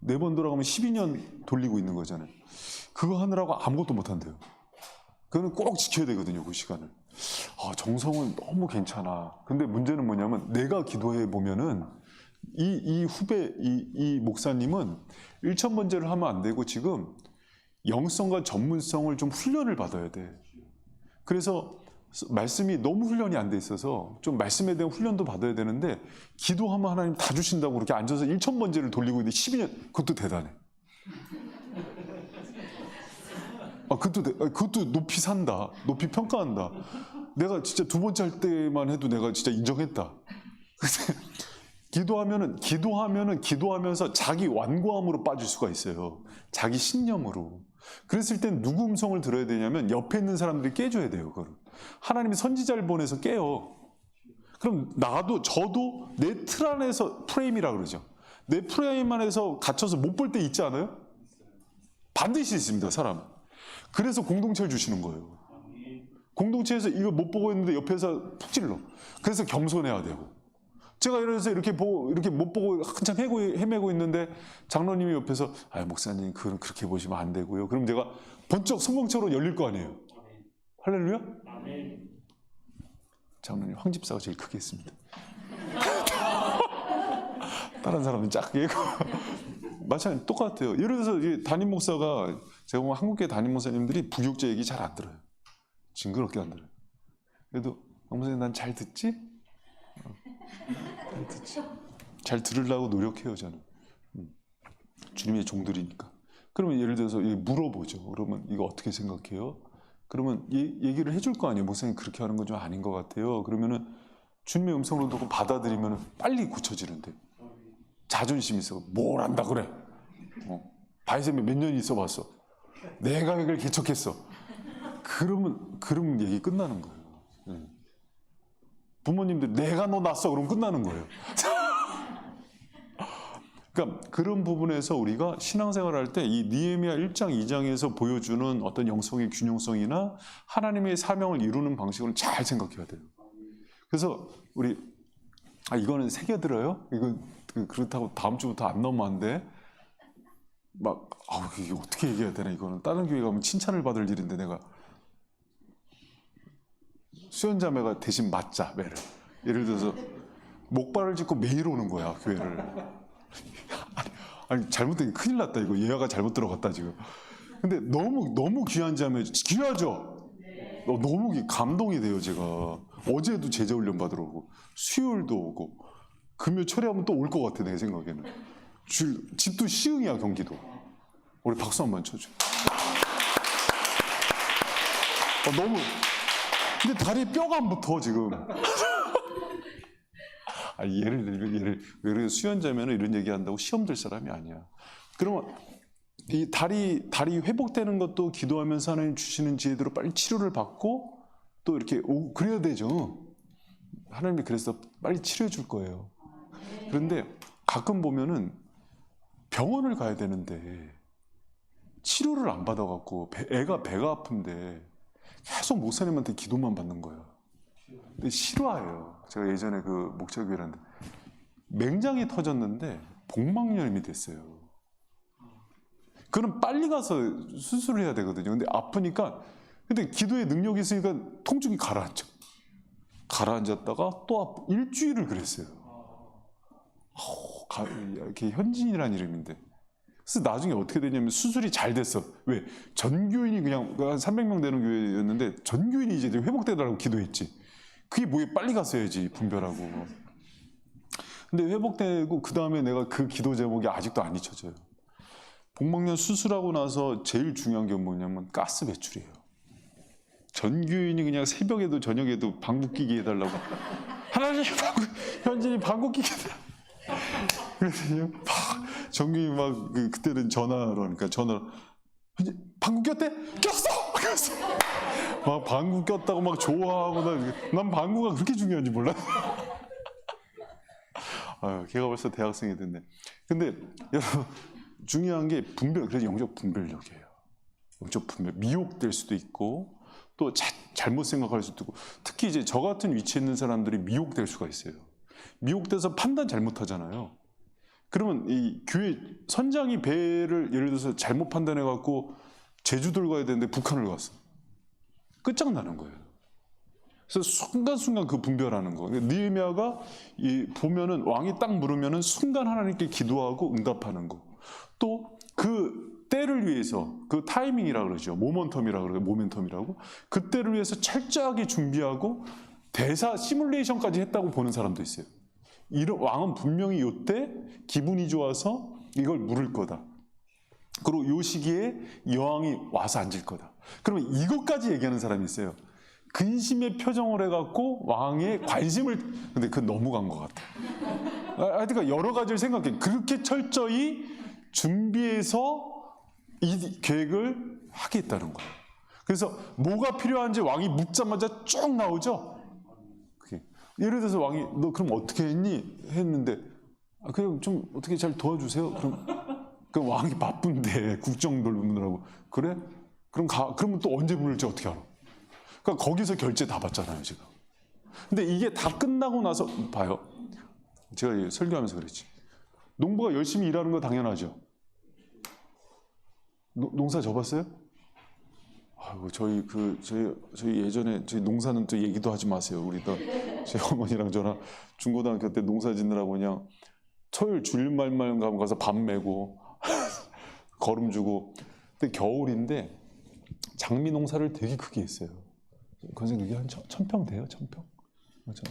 4번 돌아가면 12년 돌리고 있는 거잖아요. 그거 하느라고 아무것도 못 한대요. 그거는 꼭 지켜야 되거든요, 그 시간을. 정성은 너무 괜찮아. 근데 문제는 뭐냐면 내가 기도해 보면은 이 후배, 이 목사님은 1000번째를 하면 안 되고 지금 영성과 전문성을 좀 훈련을 받아야 돼. 그래서 말씀이 너무 훈련이 안 돼 있어서 좀 말씀에 대한 훈련도 받아야 되는데 기도하면 하나님 다 주신다고 그렇게 앉아서 1000번째를 돌리고 있는데 12년, 그것도 대단해. 그것도 높이 산다. 높이 평가한다. 내가 진짜 2번째 할 때만 해도 내가 진짜 인정했다. 기도하면서 자기 완고함으로 빠질 수가 있어요. 자기 신념으로. 그랬을 땐 누구 음성을 들어야 되냐면 옆에 있는 사람들이 깨줘야 돼요. 그걸. 하나님이 선지자를 보내서 깨요. 그럼 저도 내 틀 안에서 프레임이라 그러죠. 내 프레임 안에서 갇혀서 못 볼 때 있지 않아요? 반드시 있습니다, 사람은. 그래서 공동체를 주시는 거예요. 공동체에서 이거 못 보고 있는데 옆에서 푹 찔러. 그래서 겸손해야 되고. 제가 이래서 이렇게 못 보고 한참 헤매고 있는데 장로님이 옆에서 목사님 그건 그렇게 보시면 안 되고요. 그럼 제가 번쩍 성공처럼 열릴 거 아니에요. 할렐루야? 장로님 황집사가 제일 크게 했습니다. 다른 사람은 작게 했고. 마찬가지 똑같아요. 예를 들어서 담임 목사가 제가 보면 한국계 담임 목사님들이 부교육자 얘기 잘 안 들어요. 징그럽게 안 들어요. 그래도 목사님 난 잘 듣지? 잘 듣지. 잘 들으려고 노력해요 저는. 주님의 종들이니까. 그러면 예를 들어서 물어보죠. 그러면 이거 어떻게 생각해요? 그러면 얘기를 해줄 거 아니에요. 목사님 그렇게 하는 건 좀 아닌 것 같아요. 그러면은 주님의 음성으로 듣고 받아들이면 빨리 고쳐지는데. 자존심 있어. 뭘 안다 그래. 바이셈에 몇 년 있어 봤어. 내가 이걸 개척했어. 그러면 얘기 끝나는 거예요. 부모님들 내가 너 낳았어 그러면 끝나는 거예요. 그러니까 그런 부분에서 우리가 신앙생활을 할 때 이 느헤미야 1장 2장에서 보여주는 어떤 영성의 균형성이나 하나님의 사명을 이루는 방식을 잘 생각해야 돼요. 그래서 우리 이거는 새겨들어요? 이거 그렇다고 다음 주부터 안 넣으면 안 돼. 이게 어떻게 얘기해야 되나 이거는. 다른 교회 가면 칭찬을 받을 일인데 내가 수연자매가 대신 맞자 매를. 예를 들어서 목발을 짚고 매일 오는 거야 교회를. 아니 잘못된 게 큰일 났다 이거. 예화가 잘못 들어갔다 지금. 근데 너무 귀한 자매. 귀하죠? 너무 감동이 돼요 제가. 어제도 제자훈련 받으러 오고 수요일도 오고 금요 철회하면 또 올 것 같아 내 생각에는. 집도 시흥이야 경기도. 우리 박수 한번 쳐줘. 너무. 근데 다리에 뼈가 안 붙어 지금. 예를 들어 수연자면은 이런 얘기한다고 시험 들 사람이 아니야. 그러면 이 다리 회복되는 것도 기도하면서 하나님 주시는 지혜대로 빨리 치료를 받고 또 이렇게 그래야 되죠. 하나님이 그래서 빨리 치료해 줄 거예요. 그런데 가끔 보면은 병원을 가야 되는데 치료를 안 받아갖고 애가 배가 아픈데 계속 목사님한테 기도만 받는 거야. 근데 실화예요. 제가 예전에 그 목자교회라는데 맹장이 터졌는데 복막염이 됐어요. 그럼 빨리 가서 수술을 해야 되거든요. 근데 아프니까, 근데 기도의 능력이 있으니까 통증이 가라앉죠. 가라앉았다가 또 일주일을 그랬어요. 이렇게 현진이라는 이름인데. 그래서 나중에 어떻게 되냐면 수술이 잘 됐어. 왜? 전교인이 그냥 한 300명 되는 교회였는데 전교인이 이제 회복되더라고 기도했지. 그게 뭐에 빨리 갔어야지 분별하고. 근데 회복되고 그 다음에 내가 그 기도 제목이 아직도 안 잊혀져요. 복막염 수술하고 나서 제일 중요한 게 뭐냐면 가스 배출이에요. 전교인이 그냥 새벽에도 저녁에도 방구 끼게 해달라고. 하나님 현진이 방구 끼게 해달라고. 그래서 전교인이 막 그때는 전화로 하니까 전화로 방구 꼈대? 꼈어! 그래서 막 방구 꼈다고 막 좋아하고 난 방구가 그렇게 중요한지 몰라. 걔가 벌써 대학생이 됐네. 근데 여러분 중요한 게 분별, 그래서 영적 분별력이에요. 영적 분별, 미혹될 수도 있고 또 잘못 생각할 수도 있고, 특히 이제 저 같은 위치에 있는 사람들이 미혹될 수가 있어요. 미혹돼서 판단 잘못하잖아요. 그러면 이 교회 선장이 배를 예를 들어서 잘못 판단해 갖고 제주도를 가야 되는데 북한을 갔어. 끝장나는 거예요. 그래서 순간순간 그 분별하는 거. 느헤미야가 보면은 왕이 딱 물으면은 순간 하나님께 기도하고 응답하는 거. 또 그 때를 위해서 그 타이밍이라고 그러죠. 모멘텀이라고 그러죠. 모멘텀이라고. 그 때를 위해서 철저하게 준비하고 대사 시뮬레이션까지 했다고 보는 사람도 있어요. 이런 왕은 분명히 이때 기분이 좋아서 이걸 물을 거다. 그리고 이 시기에 여왕이 와서 앉을 거다. 그러면 이것까지 얘기하는 사람이 있어요. 근심의 표정을 해갖고 왕의 관심을, 근데 그건 너무 간 것 같아. 하여튼 여러 가지를 생각해. 그렇게 철저히 준비해서 이 계획을 하겠다는 거예요. 그래서 뭐가 필요한지 왕이 묻자마자 쭉 나오죠. 예를 들어서 왕이 너 그럼 어떻게 했니? 했는데 그냥 좀 어떻게 잘 도와주세요. 그럼 왕이 바쁜데 국정 돌보느라고 그래? 그러면 또 언제 부를지 어떻게 알아? 그러니까 거기서 결제 다 받잖아요 지금. 근데 이게 다 끝나고 나서 봐요. 제가 설교하면서 그랬지. 농부가 열심히 일하는 거 당연하죠. 농사 져봤어요? 아이고 저희 예전에 저희 농사는 또 얘기도 하지 마세요. 우리 제 어머니랑 저랑 중고등학교 때 농사 짓느라고 그냥 토요일 주일말만 가서 밥 메고 거름 주고. 근데 겨울인데 장미 농사를 되게 크게 했어요. 그래서 그게 한 1000평 돼요? 1000평? 맞아.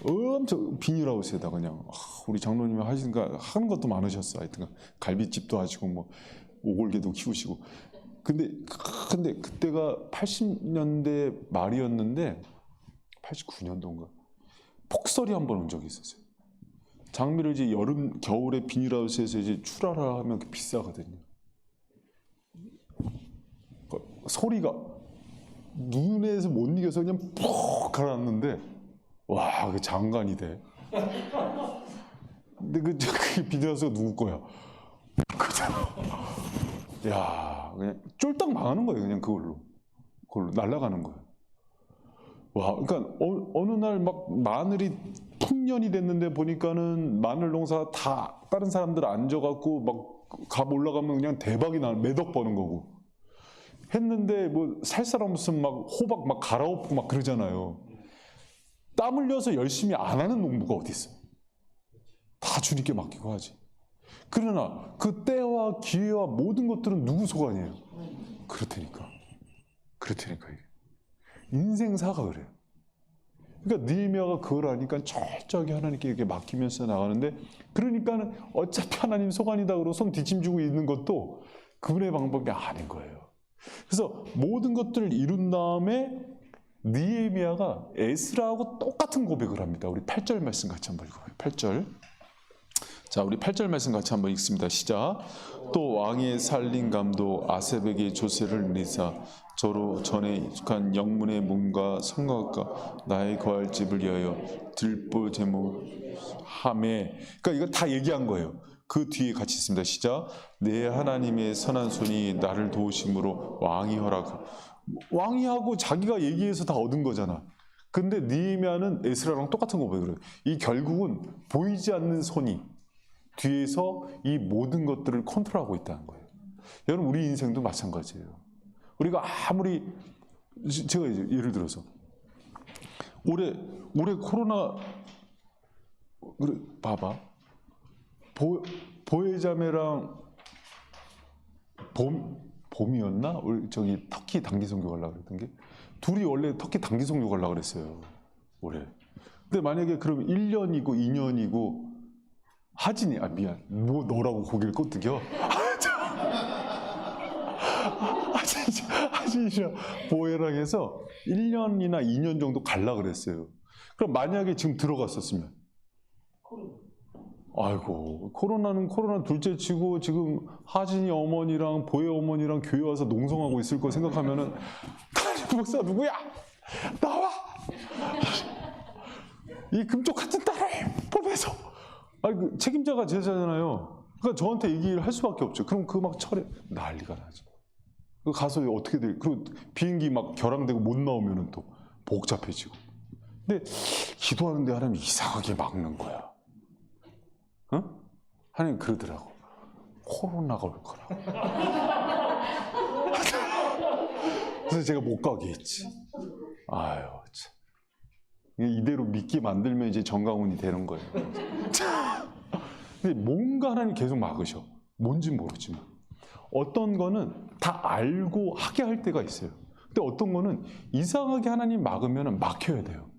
엄청 비닐하우스에다 그냥 우리 장로님이 하는 것도 많으셨어. 하여튼 갈비집도 하시고 뭐 오골개도 키우시고. 근데 그때가 80년대 말이었는데 89년도인가 폭설이 한 번 온 적이 있었어요. 장미를 이제 겨울에 비닐하우스에서 이제 출하라 하면 비싸거든요. 소리가 눈에서 못 이겨서 그냥 푹 가라앉는데 와, 그 장관이 돼. 근데 그 비닐하우스가 누구 거야? 야, 그냥 쫄딱 망하는 거예요. 그냥 그걸로 날아가는 거예요. 와, 그러니까 어느 날 막 마늘이 풍년이 됐는데 보니까는 마늘 농사 다 다른 사람들 앉아갖고 막 값 올라가면 그냥 대박이 매덕 버는 거고. 했는데 뭐 살 사람 없으면 막 호박 막 갈아엎고 막 그러잖아요. 땀 흘려서 열심히 안 하는 농부가 어디 있어? 다 주님께 맡기고 하지. 그러나 그 때와 기회와 모든 것들은 누구 소관이에요? 그렇다니까 이게 인생사가 그래요. 그러니까 느헤미야가 그걸 아니까 철저하게 하나님께 이렇게 맡기면서 나가는데, 그러니까는 어차피 하나님 소관이다 그러고 손 뒷짐지고 있는 것도 그분의 방법이 아닌 거예요. 그래서 모든 것들을 이룬 다음에 느헤미야가 에스라하고 똑같은 고백을 합니다. 우리 8절 말씀 같이 한번 읽어봐요. 8절. 자, 우리 8절 말씀 같이 한번 읽습니다. 시작. 또 왕의 살림 감독 아셉에게 조세를 내사 저로 전에 익숙한 영문의 문과 성곽과 나의 거할 집을 위하여 들보 제목함에, 그러니까 이거 다 얘기한 거예요. 그 뒤에 같이 있습니다. 시작. 내 하나님의 선한 손이 나를 도우심으로 왕이 허락하고. 왕이 하고 자기가 얘기해서 다 얻은 거잖아. 근데 느헤미야는 에스라랑 똑같은 거 보여요. 이 결국은 보이지 않는 손이 뒤에서 이 모든 것들을 컨트롤하고 있다는 거예요. 여러분 우리 인생도 마찬가지예요. 우리가 아무리 제가 이제 예를 들어서 올해 코로나 그래 봐봐 보혜자매랑 봄이었나? 우리 저기 터키 단기 선교 가려고 그랬던 게 둘이 원래 터키 단기 선교 가려고 그랬어요. 올해. 근데 만약에 그럼 1년이고 2년이고 하진이 미안 뭐 너라고 고개를 끄덕여 하진이랑 보혜랑 해서 1년이나 2년 정도 가려고 그랬어요. 그럼 만약에 지금 들어갔었으면 아이고 코로나는 코로나 둘째 치고 지금 하진이 어머니랑 보혜 어머니랑 교회 와서 농성하고 있을 거 생각하면은 담임 목사 누구야? 나와! 이 금쪽 같은 딸을 뽑아서 그 책임자가 제자잖아요. 그러니까 저한테 얘기를 할 수밖에 없죠. 그럼 그 막 철에 난리가 나죠. 가서 어떻게 돼? 그리고 비행기 막 결항되고 못 나오면은 또 복잡해지고. 근데 기도하는데 하나님 이상하게 막는 거야. 어? 하나님 그러더라고. 코로나가 올 거라고. 그래서 제가 못 가게 했지. 아유 참. 이대로 믿게 만들면 이제 정강훈이 되는 거예요. 근데 뭔가 하나님 계속 막으셔. 뭔지 모르지만. 어떤 거는 다 알고 하게 할 때가 있어요. 근데 어떤 거는 이상하게 하나님 막으면 막혀야 돼요.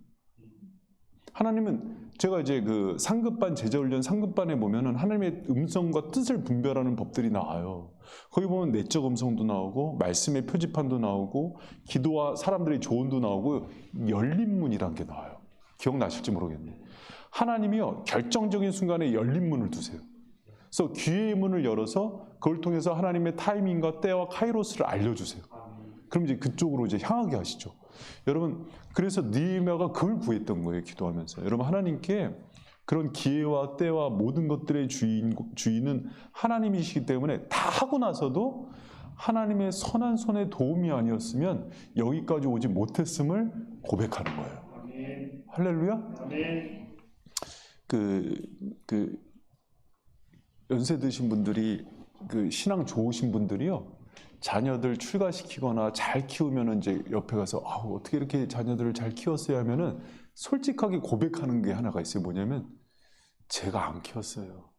하나님은 제가 이제 그 상급반 제자훈련 상급반에 보면은 하나님의 음성과 뜻을 분별하는 법들이 나와요. 거기 보면 내적 음성도 나오고 말씀의 표지판도 나오고 기도와 사람들의 조언도 나오고 열린 문이란 게 나와요. 기억나실지 모르겠네. 하나님이요 결정적인 순간에 열린 문을 두세요. 그래서 귀의 문을 열어서 그걸 통해서 하나님의 타이밍과 때와 카이로스를 알려주세요. 그럼 이제 그쪽으로 이제 향하게 하시죠. 여러분 그래서 느헤미야가 그걸 구했던 거예요. 기도하면서. 여러분 하나님께 그런 기회와 때와 모든 것들의 주인은 하나님이시기 때문에 다 하고 나서도 하나님의 선한 손의 도움이 아니었으면 여기까지 오지 못했음을 고백하는 거예요. 할렐루야? 그 연세 드신 분들이 그 신앙 좋으신 분들이요. 자녀들 출가시키거나 잘 키우면 이제 옆에 가서 어떻게 이렇게 자녀들을 잘 키웠어요 하면은 솔직하게 고백하는 게 하나가 있어요. 뭐냐면 제가 안 키웠어요.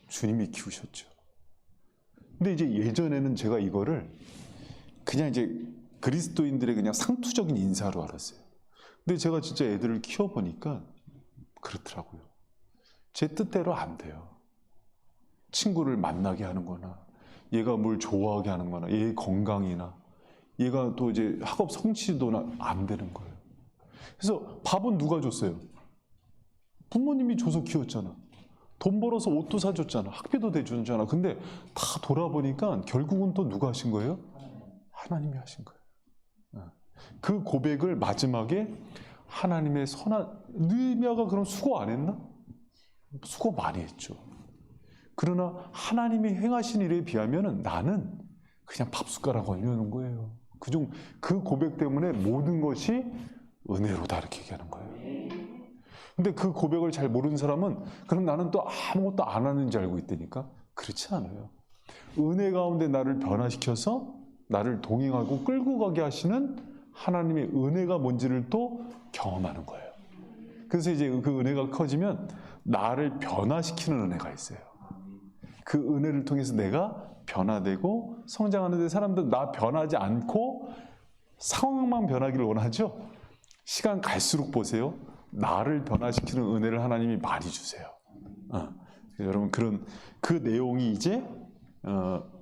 주님이 키우셨죠. 근데 이제 예전에는 제가 이거를 그냥 이제 그리스도인들의 그냥 상투적인 인사로 알았어요. 근데 제가 진짜 애들을 키워보니까 그렇더라고요. 제 뜻대로 안 돼요. 친구를 만나게 하는 거나 얘가 뭘 좋아하게 하는 거나 얘의 건강이나 얘가 또 이제 학업 성취도나 안 되는 거예요. 그래서 밥은 누가 줬어요? 부모님이 줘서 키웠잖아. 돈 벌어서 옷도 사줬잖아. 학비도 대줬잖아. 근데 다 돌아보니까 결국은 또 누가 하신 거예요? 하나님이 하신 거예요. 그 고백을 마지막에 하나님의 선한 느헤미야가 그럼 수고 안 했나? 수고 많이 했죠. 그러나 하나님이 행하신 일에 비하면 나는 그냥 밥숟가락 올려놓은 거예요. 그 고백 때문에 모든 것이 은혜로다 이렇게 얘기하는 거예요. 근데 그 고백을 잘 모르는 사람은 그럼 나는 또 아무것도 안 하는지 알고 있다니까? 그렇지 않아요. 은혜 가운데 나를 변화시켜서 나를 동행하고 끌고 가게 하시는 하나님의 은혜가 뭔지를 또 경험하는 거예요. 그래서 이제 그 은혜가 커지면 나를 변화시키는 은혜가 있어요. 그 은혜를 통해서 내가 변화되고 성장하는데 사람들은 나 변하지 않고 상황만 변하기를 원하죠. 시간 갈수록 보세요. 나를 변화시키는 은혜를 하나님이 많이 주세요. 여러분 그 내용이 이제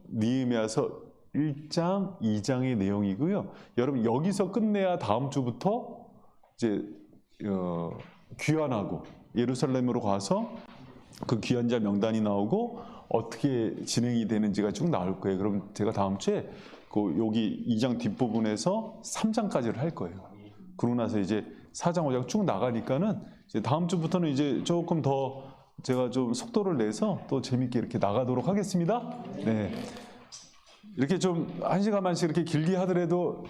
느헤미야서 1장, 2장의 내용이고요. 여러분 여기서 끝내야 다음 주부터 이제 귀환하고 예루살렘으로 가서 그 귀환자 명단이 나오고 어떻게 진행이 되는지가 쭉 나올 거예요. 그럼 제가 다음 주에 여기 2장 뒷부분에서 3장까지를 할 거예요. 그러고 나서 이제 4장, 5장 쭉 나가니까는 이제 다음 주부터는 이제 조금 더 제가 좀 속도를 내서 또 재밌게 이렇게 나가도록 하겠습니다. 네. 이렇게 좀 한 시간만씩 이렇게 길게 하더라도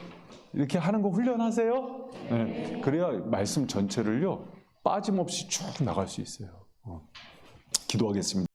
이렇게 하는 거 훈련하세요. 네. 그래야 말씀 전체를요 빠짐없이 쭉 나갈 수 있어요. 기도하겠습니다.